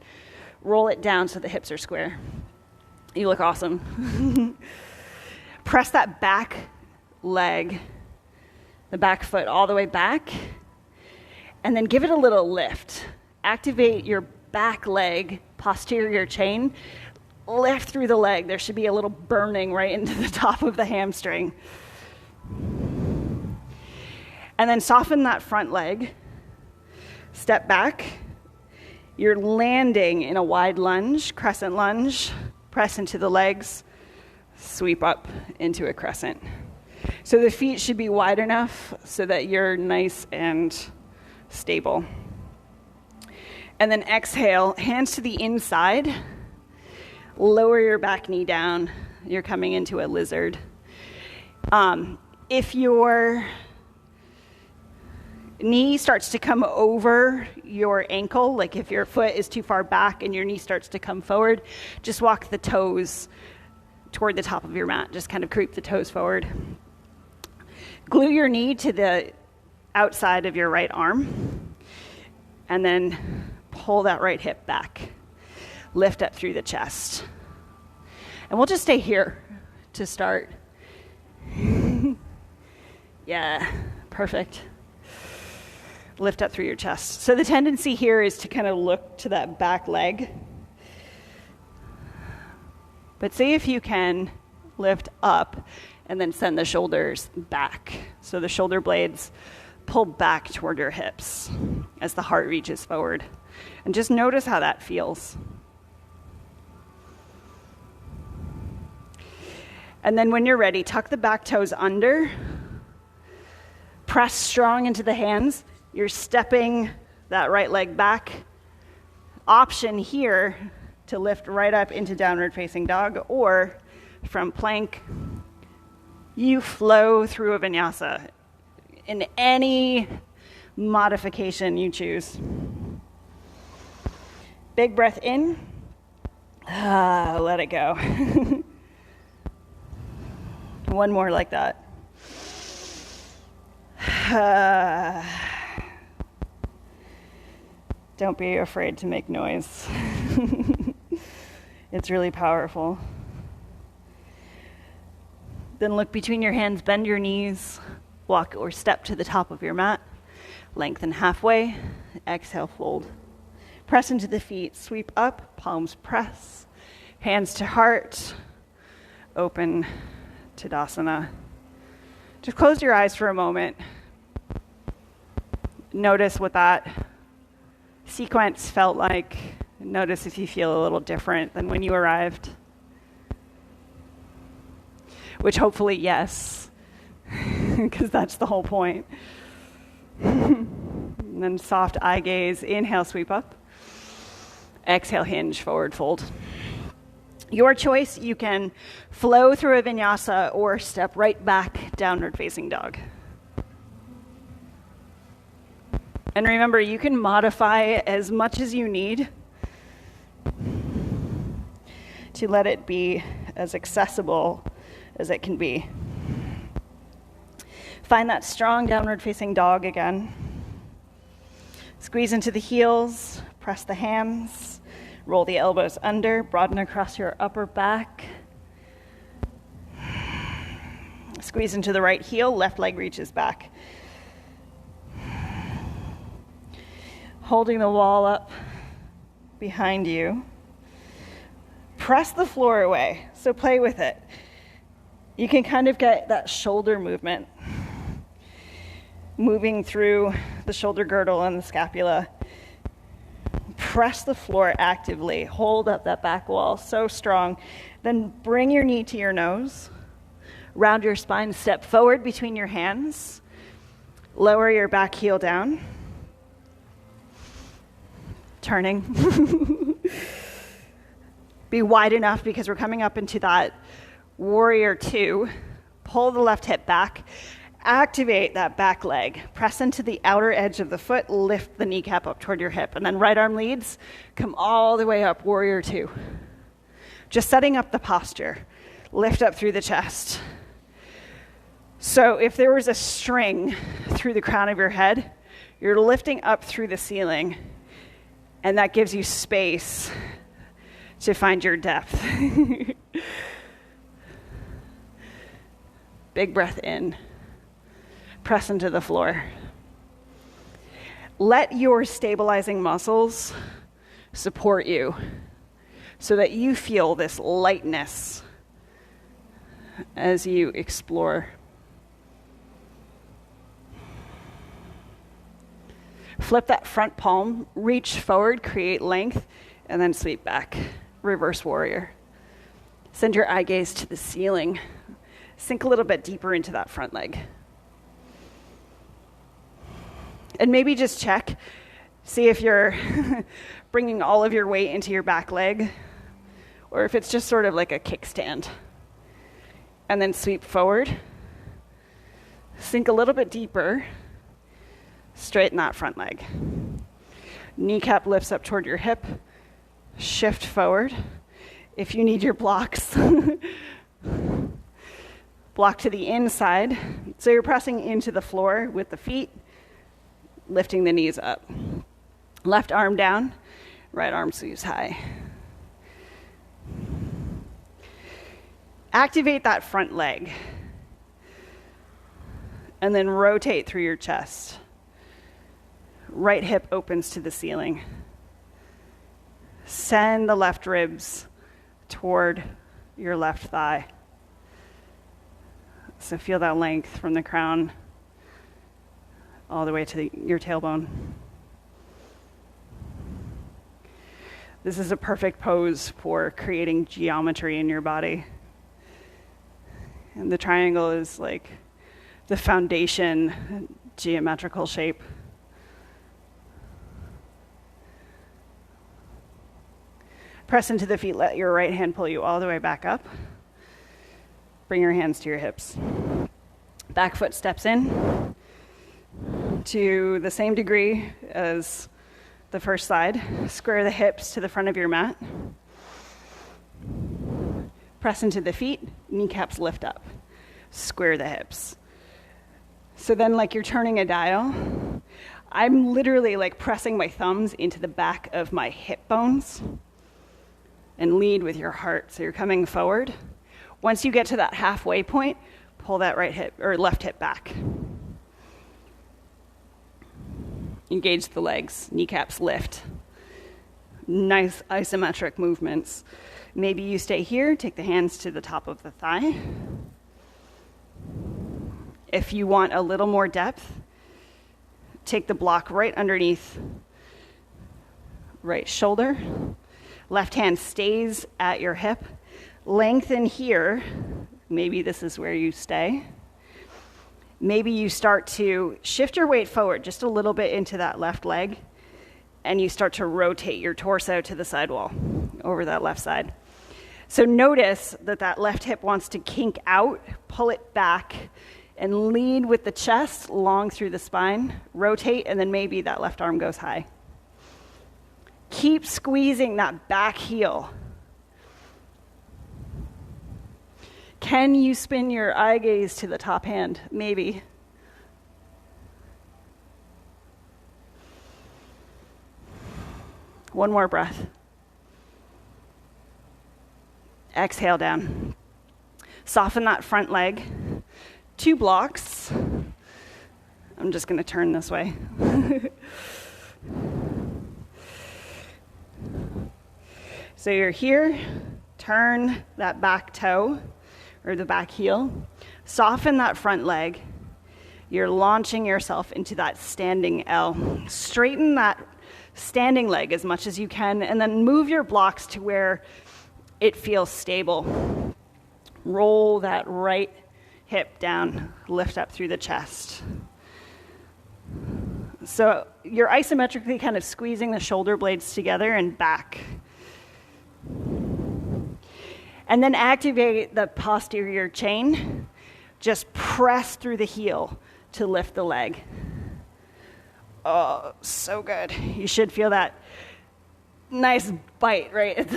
A: roll it down so the hips are square. You look awesome. Press that back leg, the back foot all the way back, and then give it a little lift. Activate your back leg, posterior chain. Lift through the leg. There should be a little burning right into the top of the hamstring. And then soften that front leg. Step back. You're landing in a wide lunge, crescent lunge. Press into the legs. Sweep up into a crescent. So the feet should be wide enough so that you're nice and stable. And then exhale, hands to the inside. Lower your back knee down. You're coming into a lizard. If your knee starts to come over your ankle, like if your foot is too far back and your knee starts to come forward, just walk the toes toward the top of your mat. Just kind of creep the toes forward. Glue your knee to the outside of your right arm, and then pull that right hip back. Lift up through the chest. And we'll just stay here to start. Yeah, perfect. Lift up through your chest. So the tendency here is to kind of look to that back leg. But see if you can lift up and then send the shoulders back. So the shoulder blades pull back toward your hips as the heart reaches forward. And just notice how that feels. And then when you're ready, tuck the back toes under. Press strong into the hands. You're stepping that right leg back. Option here to lift right up into downward facing dog, or from plank, you flow through a vinyasa in any modification you choose. Big breath in. Let it go. One more like that. Don't be afraid to make noise. It's really powerful. Then look between your hands, bend your knees, walk or step to the top of your mat, lengthen halfway, exhale, fold. Press into the feet, sweep up, palms press, hands to heart, open Tadasana. Just close your eyes for a moment. Notice what that sequence felt like. Notice if you feel a little different than when you arrived. Which hopefully, yes, because that's the whole point. And then soft eye gaze, inhale, sweep up. Exhale, hinge, forward fold. Your choice, you can flow through a vinyasa or step right back, downward facing dog. And remember, you can modify as much as you need to let it be as accessible as it can be. Find that strong downward facing dog again. Squeeze into the heels, press the hands, roll the elbows under, broaden across your upper back. Squeeze into the right heel, left leg reaches back. Holding the wall up behind you. Press the floor away, so play with it. You can kind of get that shoulder movement, moving through the shoulder girdle and the scapula. Press the floor actively. Hold up that back wall so strong. Then bring your knee to your nose. Round your spine, step forward between your hands. Lower your back heel down. Turning. Be wide enough because we're coming up into that warrior two. Pull the left hip back. Activate that back leg. Press into the outer edge of the foot. Lift the kneecap up toward your hip. And then right arm leads. Come all the way up, warrior two. Just setting up the posture. Lift up through the chest. So if there was a string through the crown of your head, you're lifting up through the ceiling. And that gives you space to find your depth. Big breath in. Press into the floor. Let your stabilizing muscles support you so that you feel this lightness as you explore. Flip that front palm, reach forward, create length, and then sweep back. Reverse warrior. Send your eye gaze to the ceiling. Sink a little bit deeper into that front leg. And maybe just check, see if you're bringing all of your weight into your back leg, or if it's just sort of like a kickstand. And then sweep forward. Sink a little bit deeper. Straighten that front leg. Kneecap lifts up toward your hip. Shift forward. If you need your blocks, block to the inside. So you're pressing into the floor with the feet, lifting the knees up. Left arm down, right arm sleeves high. Activate that front leg. And then rotate through your chest. Right hip opens to the ceiling. Send the left ribs toward your left thigh. So feel that length from the crown all the way to your tailbone. This is a perfect pose for creating geometry in your body. And the triangle is like the foundation, geometrical shape. Press into the feet, let your right hand pull you all the way back up. Bring your hands to your hips. Back foot steps in to the same degree as the first side. Square the hips to the front of your mat. Press into the feet, kneecaps lift up. Square the hips. So then like you're turning a dial, I'm literally like pressing my thumbs into the back of my hip bones. And lead with your heart. So you're coming forward. Once you get to that halfway point, pull that right hip or left hip back. Engage the legs, kneecaps lift. Nice isometric movements. Maybe you stay here, take the hands to the top of the thigh. If you want a little more depth, take the block right underneath right shoulder. Left hand stays at your hip. Lengthen here. Maybe this is where you stay. Maybe you start to shift your weight forward just a little bit into that left leg, and you start to rotate your torso to the side wall over that left side. So notice that that left hip wants to kink out, pull it back, and lead with the chest long through the spine. Rotate, and then maybe that left arm goes high. Keep squeezing that back heel. Can you spin your eye gaze to the top hand? Maybe. One more breath. Exhale down. Soften that front leg. 2 blocks. I'm just going to turn this way. So you're here, turn that back toe or the back heel, soften that front leg. You're launching yourself into that standing L. Straighten that standing leg as much as you can, and then move your blocks to where it feels stable. Roll that right hip down, lift up through the chest. So you're isometrically kind of squeezing the shoulder blades together and back. And then activate the posterior chain. Just press through the heel to lift the leg. Oh, so good. You should feel that nice bite right at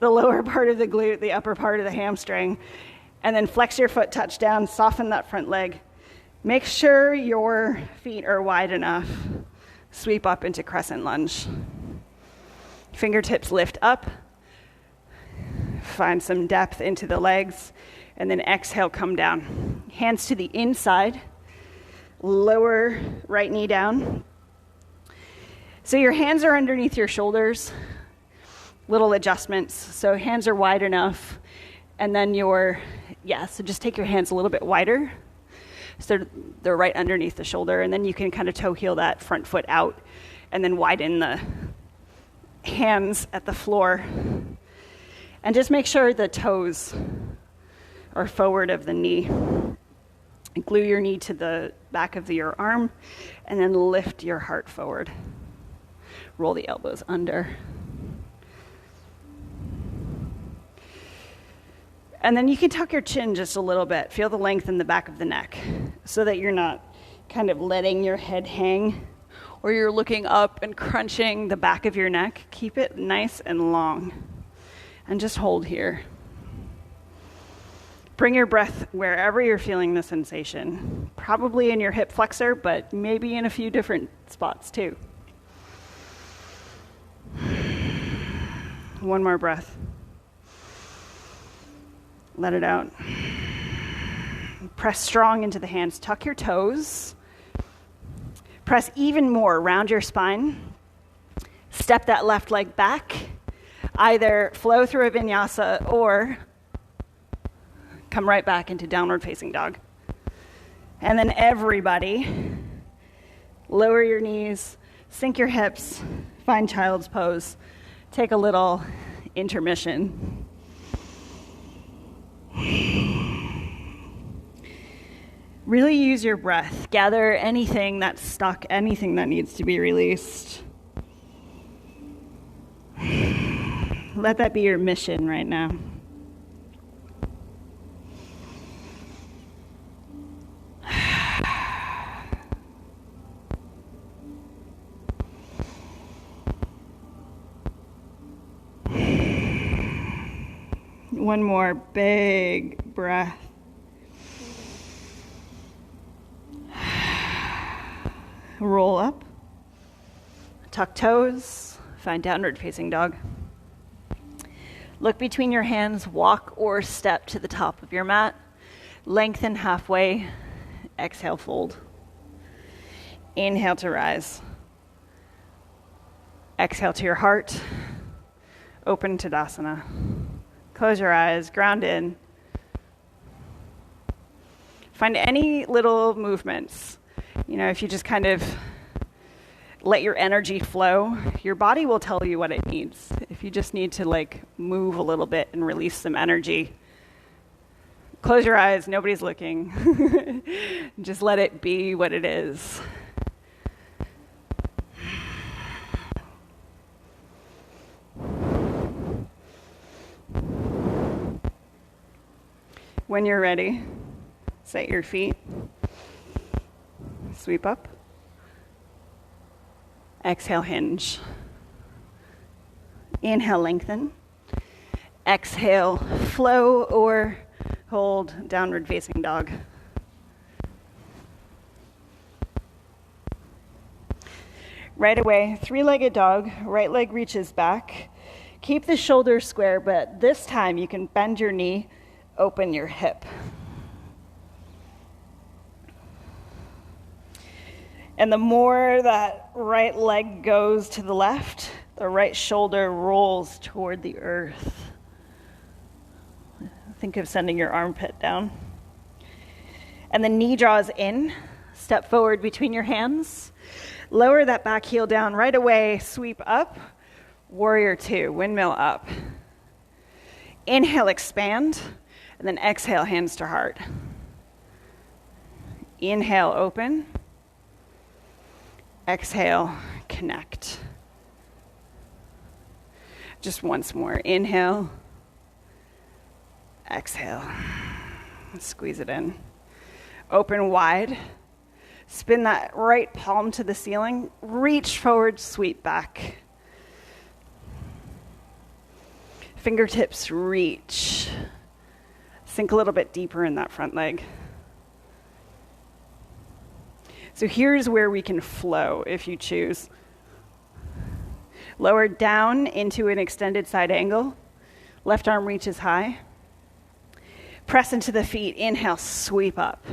A: the lower part of the glute, the upper part of the hamstring. And then flex your foot, touch down, soften that front leg. Make sure your feet are wide enough. Sweep up into crescent lunge. Fingertips lift up. Find some depth into the legs. And then exhale, come down. Hands to the inside. Lower right knee down. So your hands are underneath your shoulders. Little adjustments. So hands are wide enough. And then so just take your hands a little bit wider. So they're right underneath the shoulder. And then you can kind of toe heel that front foot out. And then widen the hands at the floor. And just make sure the toes are forward of the knee. Glue your knee to the back of your arm, and then lift your heart forward. Roll the elbows under. And then you can tuck your chin just a little bit. Feel the length in the back of the neck so that you're not kind of letting your head hang, or you're looking up and crunching the back of your neck. Keep it nice and long. And just hold here. Bring your breath wherever you're feeling the sensation. Probably in your hip flexor, but maybe in a few different spots too. One more breath. Let it out. Press strong into the hands. Tuck your toes. Press even more around your spine. Step that left leg back. Either flow through a vinyasa or come right back into downward facing dog. And then everybody, lower your knees, sink your hips, find child's pose. Take a little intermission. Really use your breath. Gather anything that's stuck, anything that needs to be released. Let that be your mission right now. One more big breath. Roll up. Tuck toes. Find downward facing dog. Look between your hands. Walk or step to the top of your mat. Lengthen halfway. Exhale, fold. Inhale to rise. Exhale to your heart. Open Tadasana. Close your eyes. Ground in. Find any little movements. If you just kind of let your energy flow, your body will tell you what it needs. If you just need to move a little bit and release some energy, close your eyes, nobody's looking. Just let it be what it is. When you're ready, set your feet. Sweep up. Exhale, hinge. Inhale, lengthen. Exhale, flow or hold, downward facing dog. Right away, three-legged dog. Right leg reaches back. Keep the shoulders square, but this time you can bend your knee, open your hip. And the more that right leg goes to the left, the right shoulder rolls toward the earth. Think of sending your armpit down. And the knee draws in. Step forward between your hands. Lower that back heel down right away. Sweep up. Warrior two. Windmill up. Inhale, expand. And then exhale, hands to heart. Inhale, open. Exhale, connect. Just once more. Inhale. Exhale. Squeeze it in. Open wide. Spin that right palm to the ceiling. Reach forward, sweep back. Fingertips reach. Sink a little bit deeper in that front leg. So here's where we can flow if you choose. Lower down into an extended side angle. Left arm reaches high. Press into the feet. Inhale, sweep up.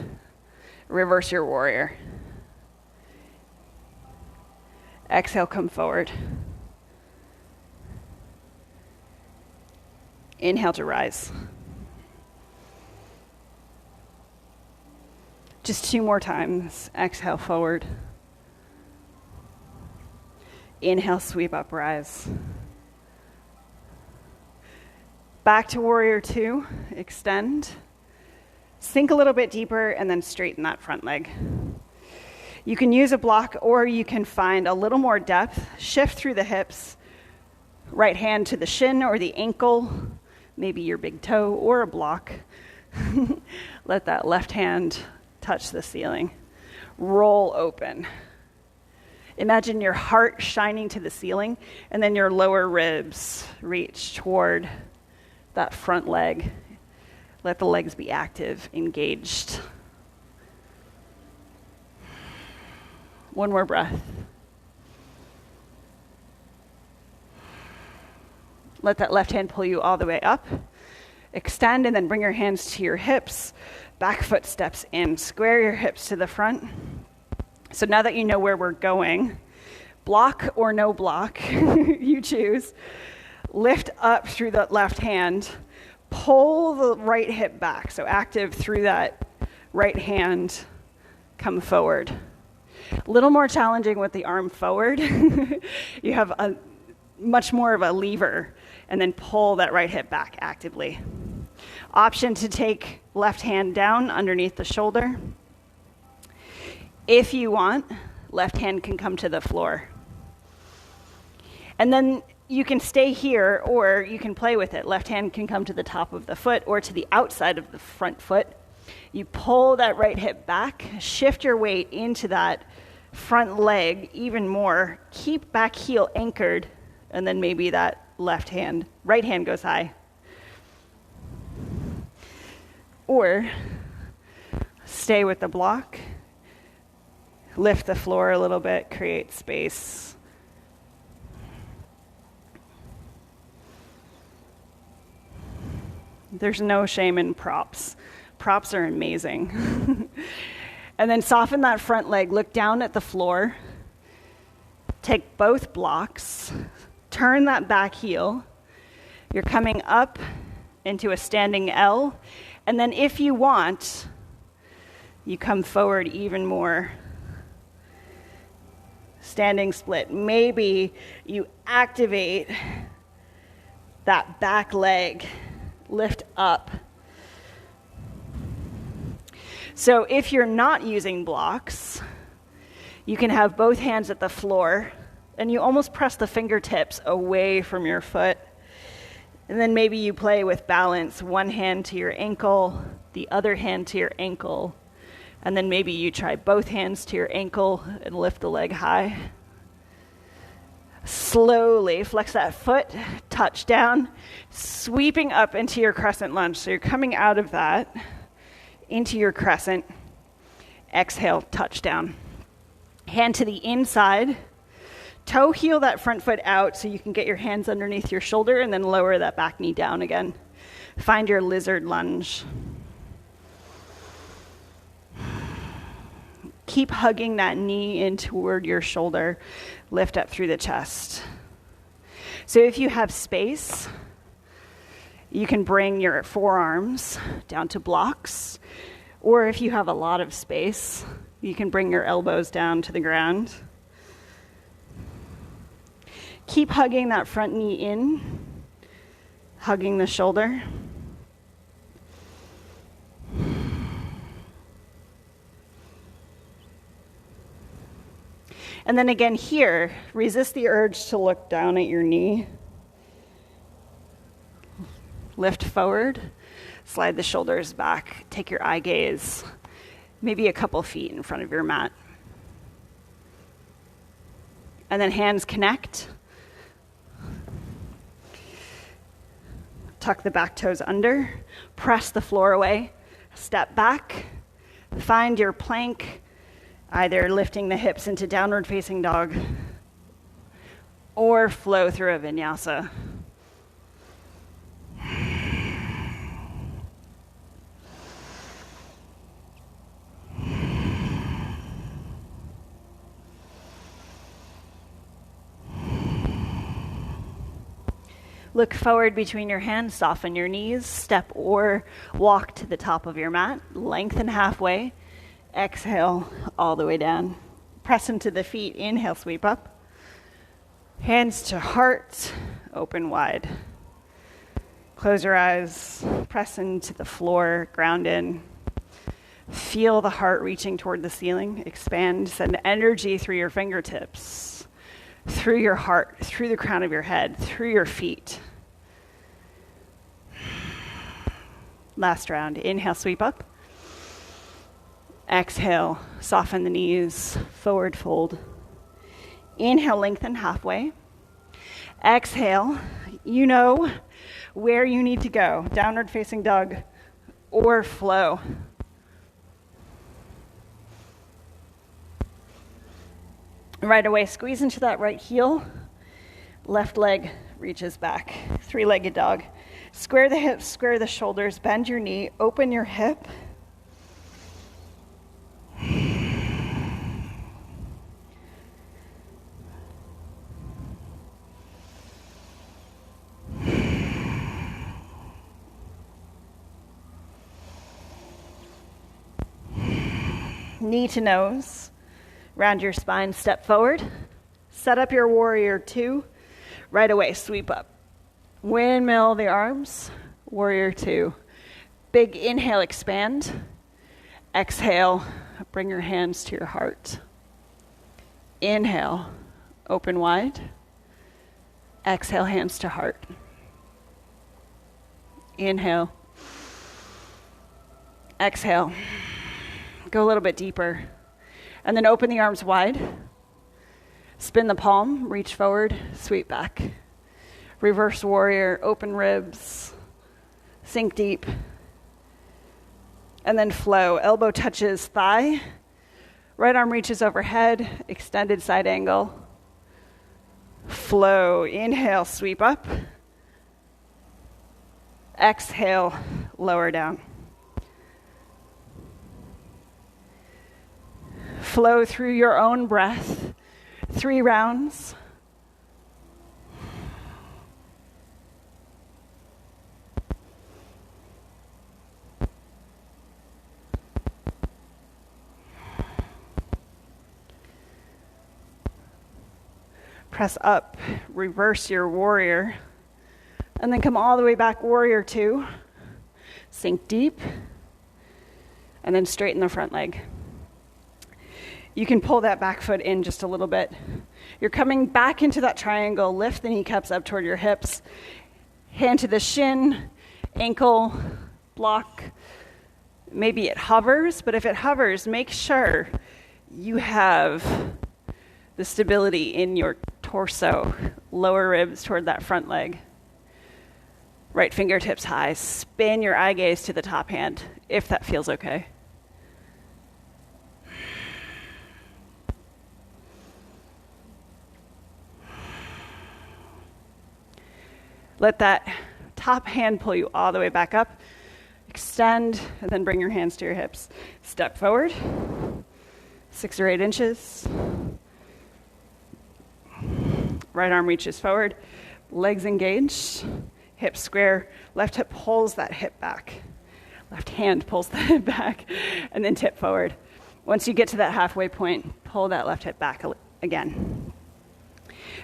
A: Reverse your warrior. Exhale, come forward. Inhale to rise. Just two more times. Exhale, forward. Inhale, sweep up, rise. Back to warrior two. Extend. Sink a little bit deeper and then straighten that front leg. You can use a block or you can find a little more depth. Shift through the hips. Right hand to the shin or the ankle. Maybe your big toe or a block. Let that left hand touch the ceiling. Roll open. Imagine your heart shining to the ceiling and then your lower ribs reach toward that front leg. Let the legs be active, engaged. One more breath. Let that left hand pull you all the way up. Extend and then bring your hands to your hips. Back foot steps in. Square your hips to the front. So now that you know where we're going, block or no block, you choose. Lift up through the left hand. Pull the right hip back. So active through that right hand. Come forward. A little more challenging with the arm forward. You have a much more of a lever, and then pull that right hip back actively. Option to take left hand down underneath the shoulder. If you want, left hand can come to the floor. And then you can stay here, or you can play with it. Left hand can come to the top of the foot or to the outside of the front foot. You pull that right hip back, shift your weight into that front leg even more. Keep back heel anchored, and then maybe that right hand goes high. Or stay with the block, lift the floor a little bit, create space. There's no shame in props. Props are amazing. And then soften that front leg, look down at the floor, take both blocks, turn that back heel. You're coming up into a standing L, and then if you want, you come forward even more. Standing split. Maybe you activate that back leg, lift up. So if you're not using blocks, you can have both hands at the floor, and you almost press the fingertips away from your foot. And then maybe you play with balance, one hand to your ankle, the other hand to your ankle, and then maybe you try both hands to your ankle and lift the leg high. Slowly flex that foot, touch down, sweeping up into your crescent lunge. So you're coming out of that into your crescent. Exhale, touch down. Hand to the inside. Toe heel that front foot out so you can get your hands underneath your shoulder, and then lower that back knee down again. Find your lizard lunge. Keep hugging that knee in toward your shoulder. Lift up through the chest. So if you have space, you can bring your forearms down to blocks. Or if you have a lot of space, you can bring your elbows down to the ground. Keep hugging that front knee in, hugging the shoulder. And then again here, resist the urge to look down at your knee. Lift forward, slide the shoulders back, take your eye gaze, maybe a couple feet in front of your mat. And then hands connect. Tuck the back toes under, press the floor away, step back, find your plank, either lifting the hips into downward facing dog or flow through a vinyasa. Look forward between your hands, soften your knees, step or walk to the top of your mat, lengthen halfway, exhale all the way down. Press into the feet, inhale, sweep up. Hands to heart, open wide. Close your eyes, press into the floor, ground in. Feel the heart reaching toward the ceiling, expand, send energy through your fingertips, through your heart, through the crown of your head, through your feet. Last round. Inhale, sweep up. Exhale, soften the knees, forward fold. Inhale, lengthen halfway. Exhale, you know where you need to go. Downward facing dog or flow. Right away, squeeze into that right heel. Left leg reaches back. Three-legged dog. Square the hips, square the shoulders, bend your knee, open your hip. Knee to nose, round your spine, step forward, set up your warrior two, right away, sweep up. Windmill the arms, warrior two. Big inhale, expand. Exhale, bring your hands to your heart. Inhale, open wide. Exhale, hands to heart. Inhale. Exhale. Go a little bit deeper. And then open the arms wide. Spin the palm, reach forward, sweep back. Reverse warrior, open ribs, sink deep. And then flow. Elbow touches thigh. Right arm reaches overhead, extended side angle. Flow. Inhale, sweep up. Exhale, lower down. Flow through your own breath. 3 rounds. Press up, reverse your warrior, and then come all the way back, warrior two. Sink deep, and then straighten the front leg. You can pull that back foot in just a little bit. You're coming back into that triangle. Lift the kneecaps up toward your hips. Hand to the shin, ankle, block. Maybe it hovers, but if it hovers, make sure you have the stability in your torso, lower ribs toward that front leg. Right fingertips high. Spin your eye gaze to the top hand, if that feels okay. Let that top hand pull you all the way back up. Extend, and then bring your hands to your hips. Step forward, 6 or 8 inches. Right arm reaches forward, legs engaged, hips square. Left hip pulls that hip back. Left hand pulls the hip back, and then tip forward. Once you get to that halfway point, pull that left hip back again.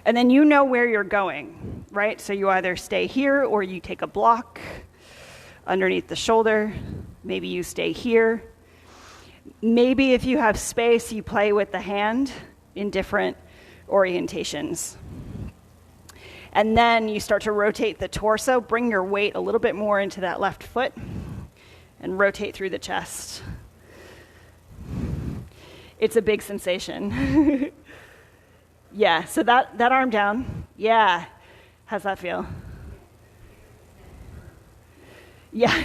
A: And then you know where you're going, right? So you either stay here or you take a block underneath the shoulder. Maybe you stay here. Maybe if you have space, you play with the hand in different orientations. And then you start to rotate the torso. Bring your weight a little bit more into that left foot and rotate through the chest. It's a big sensation. Yeah, so that arm down. Yeah. How's that feel? Yeah.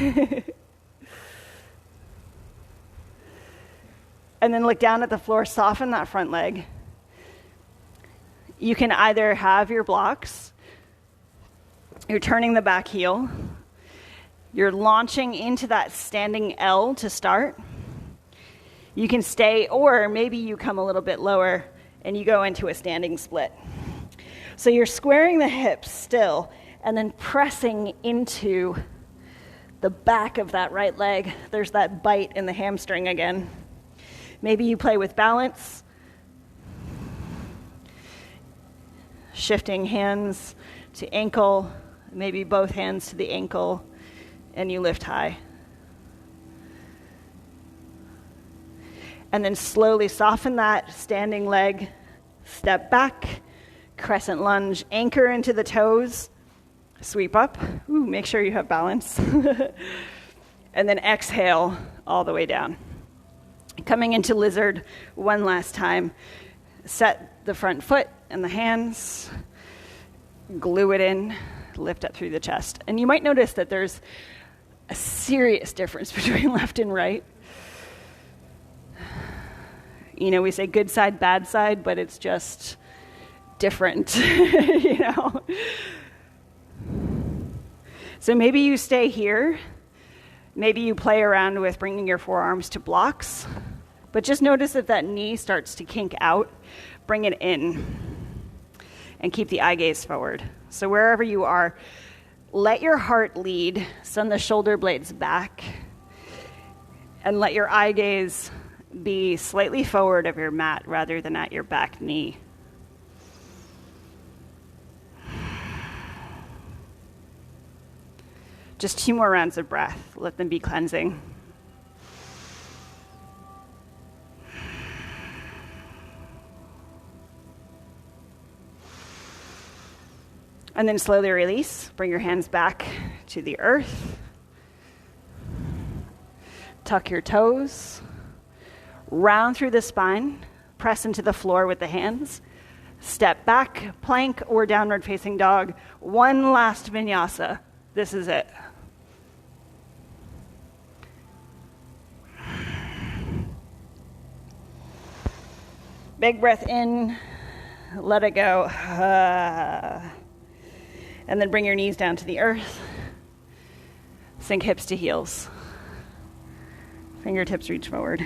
A: And then look down at the floor, soften that front leg. You can either have your blocks, you're turning the back heel, you're launching into that standing L to start. You can stay, or maybe you come a little bit lower and you go into a standing split. So you're squaring the hips still, and then pressing into the back of that right leg. There's that bite in the hamstring again. Maybe you play with balance. Shifting hands to ankle, maybe both hands to the ankle, and you lift high. And then slowly soften that standing leg, step back, crescent lunge, anchor into the toes, sweep up. Ooh, make sure you have balance. And then exhale all the way down. Coming into lizard one last time. Set the front foot and the hands, glue it in, lift up through the chest. And you might notice that there's a serious difference between left and right. You know, we say good side, bad side, but it's just different, you know. So maybe you stay here. Maybe you play around with bringing your forearms to blocks, but just notice if that knee starts to kink out, bring it in and keep the eye gaze forward. So wherever you are, let your heart lead, send the shoulder blades back, and let your eye gaze be slightly forward of your mat rather than at your back knee. Just 2 more rounds of breath. Let them be cleansing. And then slowly release. Bring your hands back to the earth. Tuck your toes. Round through the spine. Press into the floor with the hands. Step back, plank or downward facing dog. One last vinyasa. This is it. Big breath in, let it go. And then bring your knees down to the earth. Sink hips to heels. Fingertips reach forward.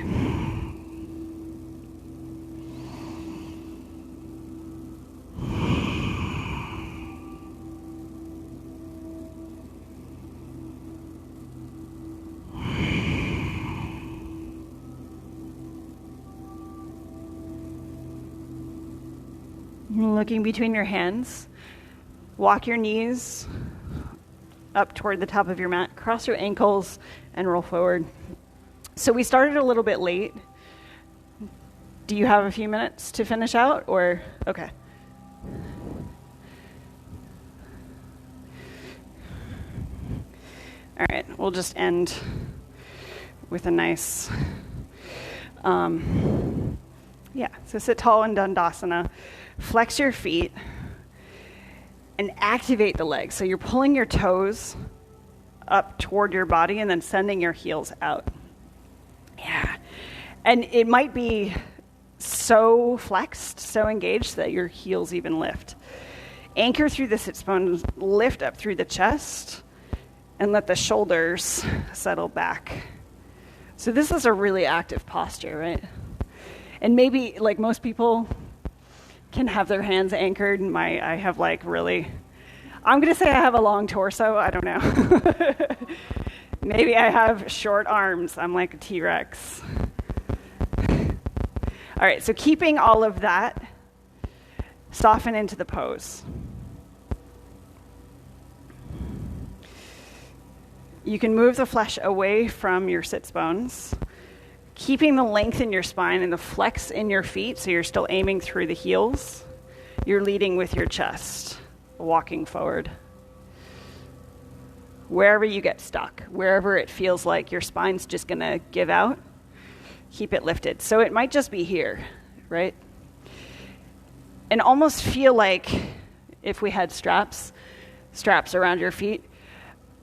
A: Looking between your hands, walk your knees up toward the top of your mat, cross your ankles, and roll forward. So we started a little bit late. Do you have a few minutes to finish out, or? Okay. All right, we'll just end with a nice, so sit tall in Dandasana. Flex your feet and activate the legs. So you're pulling your toes up toward your body and then sending your heels out. Yeah. And it might be so flexed, so engaged that your heels even lift. Anchor through the sit bones, lift up through the chest, and let the shoulders settle back. So this is a really active posture, right? And maybe, like most people, can have their hands anchored. I have I'm going to say I have a long torso. I don't know. Maybe I have short arms. I'm like a T-Rex. All right, so keeping all of that, soften into the pose. You can move the flesh away from your sits bones, keeping the length in your spine and the flex in your feet, so you're still aiming through the heels. You're leading with your chest, walking forward. Wherever you get stuck, wherever it feels like your spine's just going to give out, keep it lifted. So it might just be here, right? And almost feel like if we had straps around your feet,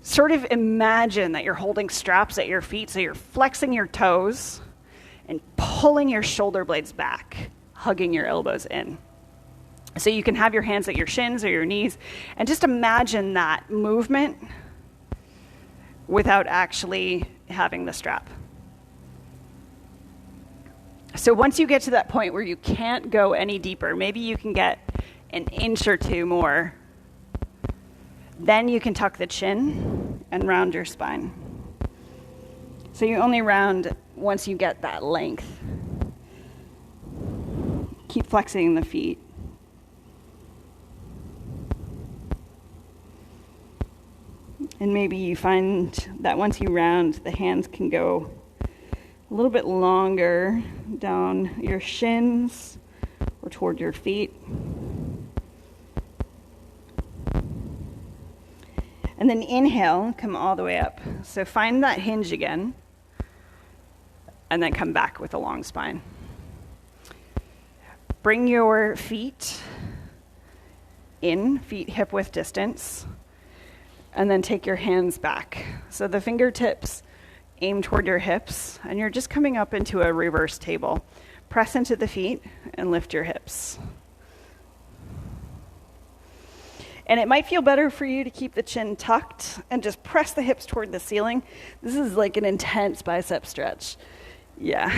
A: sort of imagine that you're holding straps at your feet, so you're flexing your toes and pulling your shoulder blades back, hugging your elbows in. So you can have your hands at your shins or your knees, and just imagine that movement without actually having the strap. So once you get to that point where you can't go any deeper, maybe you can get an inch or two more, then you can tuck the chin and round your spine. So you only round once you get that length. Keep flexing the feet. And maybe you find that once you round, the hands can go a little bit longer down your shins or toward your feet. And then inhale, come all the way up. So find that hinge again, and then come back with a long spine. Bring your feet in, feet hip width distance, and then take your hands back. So the fingertips aim toward your hips, and you're just coming up into a reverse table. Press into the feet and lift your hips. And it might feel better for you to keep the chin tucked and just press the hips toward the ceiling. This is like an intense bicep stretch. Yeah.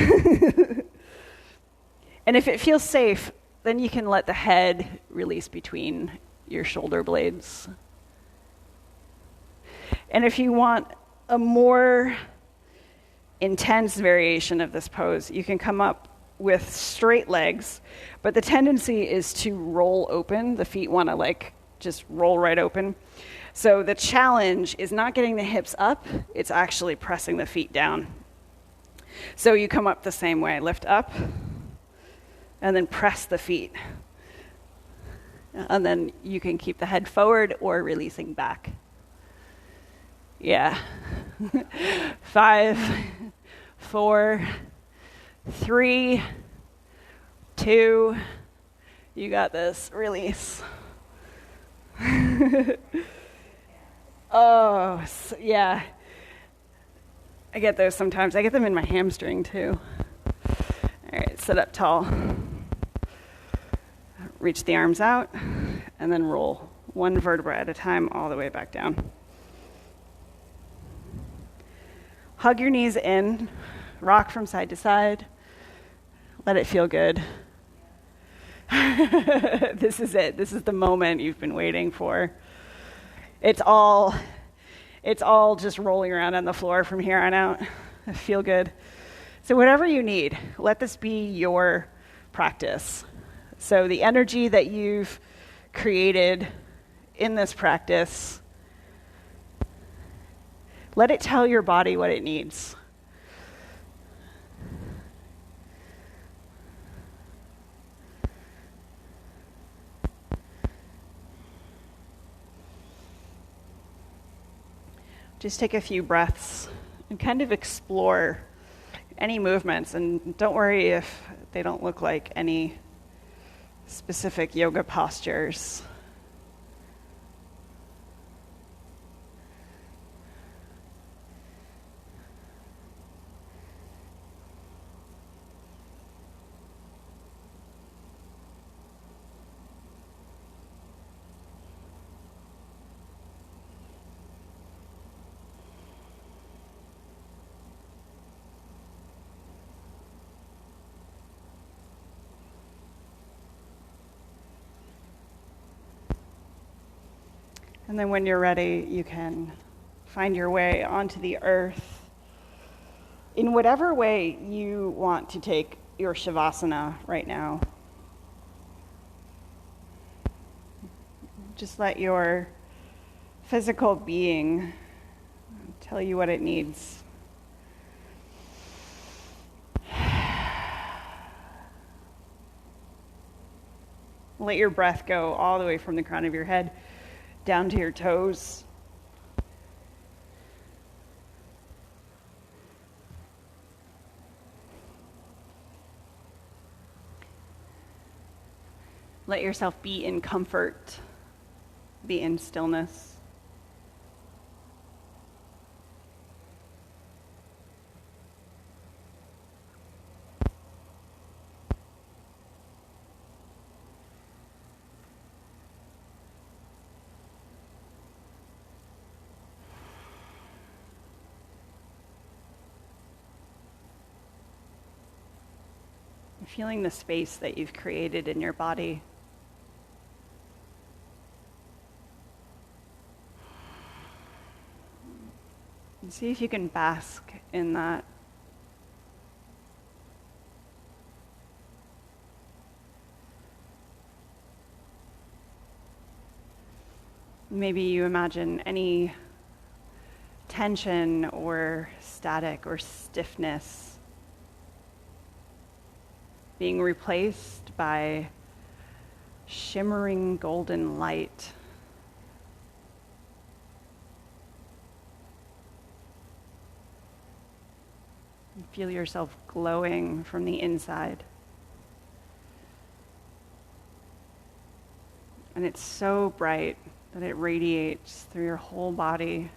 A: And if it feels safe, then you can let the head release between your shoulder blades. And if you want a more intense variation of this pose, you can come up with straight legs, but the tendency is to roll open. The feet want to like just roll right open. So the challenge is not getting the hips up, it's actually pressing the feet down. So you come up the same way, lift up, and then press the feet. And then you can keep the head forward or releasing back. Yeah. 5, 4, 3, 2, you got this, release. Oh, yeah. I get those sometimes. I get them in my hamstring too. All right, sit up tall. Reach the arms out, and then roll one vertebra at a time all the way back down. Hug your knees in, rock from side to side. Let it feel good. This is it. This is the moment you've been waiting for. It's all just rolling around on the floor from here on out. Feel good. So whatever you need, let this be your practice. So the energy that you've created in this practice, let it tell your body what it needs. Just take a few breaths and kind of explore any movements. And don't worry if they don't look like any specific yoga postures. And then when you're ready, you can find your way onto the earth in whatever way you want to take your Shavasana right now. Just let your physical being tell you what it needs. Let your breath go all the way from the crown of your head down to your toes. Let yourself be in comfort, be in stillness. Feeling the space that you've created in your body. And see if you can bask in that. Maybe you imagine any tension or static or stiffness being replaced by shimmering golden light. You feel yourself glowing from the inside. And it's so bright that it radiates through your whole body.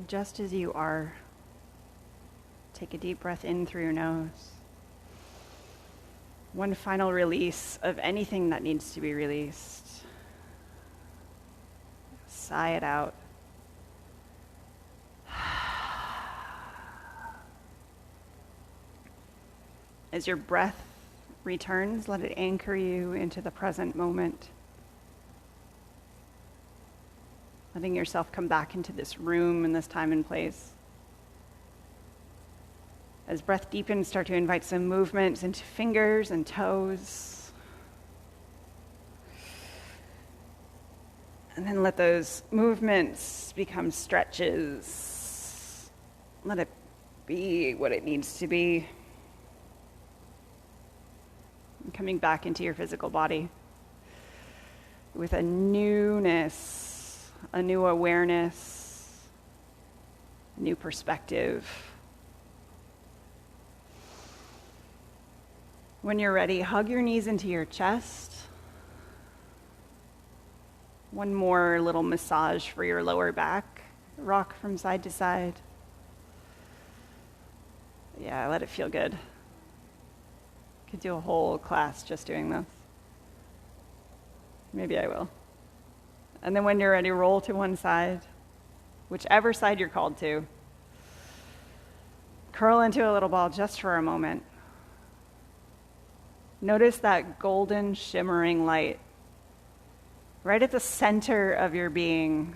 A: just as you are. Take a deep breath in through your nose. One final release of anything that needs to be released. Sigh it out. As your breath returns, let it anchor you into the present moment. Letting yourself come back into this room and this time and place. As breath deepens, start to invite some movements into fingers and toes. And then let those movements become stretches. Let it be what it needs to be. And coming back into your physical body with a newness, a new awareness, a new perspective. When you're ready, hug your knees into your chest. One more little massage for your lower back. Rock from side to side. Yeah, let it feel good. Could do a whole class just doing this. Maybe I will. And then when you're ready, roll to one side, whichever side you're called to. Curl into a little ball just for a moment. Notice that golden shimmering light right at the center of your being,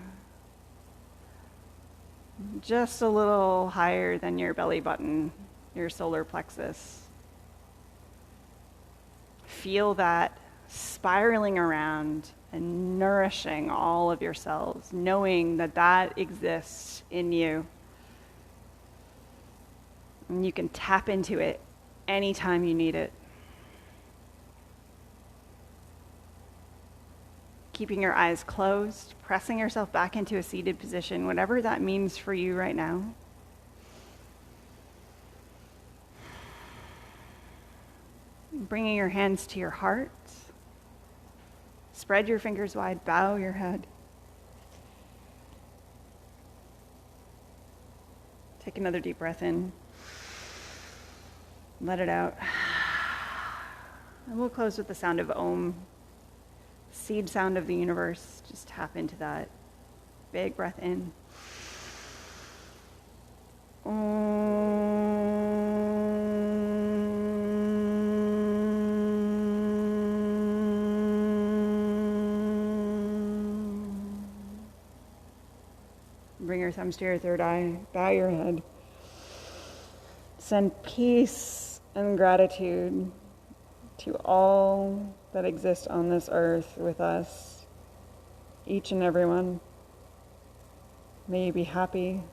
A: just a little higher than your belly button, your solar plexus. Feel that spiraling around and nourishing all of your cells, knowing that that exists in you. And you can tap into it anytime you need it. Keeping your eyes closed, pressing yourself back into a seated position, whatever that means for you right now. Bringing your hands to your heart. Spread your fingers wide, bow your head. Take another deep breath in. Let it out. And we'll close with the sound of Om. Seed sound of the universe. Just tap into that. Big breath in. Bring your thumbs to your third eye. Bow your head. Send peace and gratitude to all that exist on this earth with us, each and every one. May you be happy.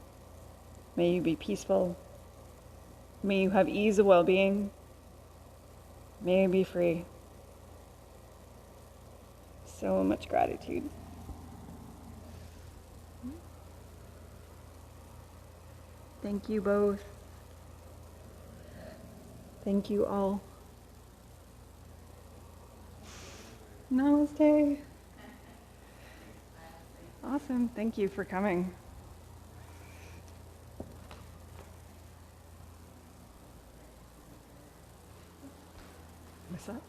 A: May you be peaceful. May you have ease of well-being. May you be free. So much gratitude. Thank you both. Thank you all. Namaste. Awesome. Thank you for coming. What's up?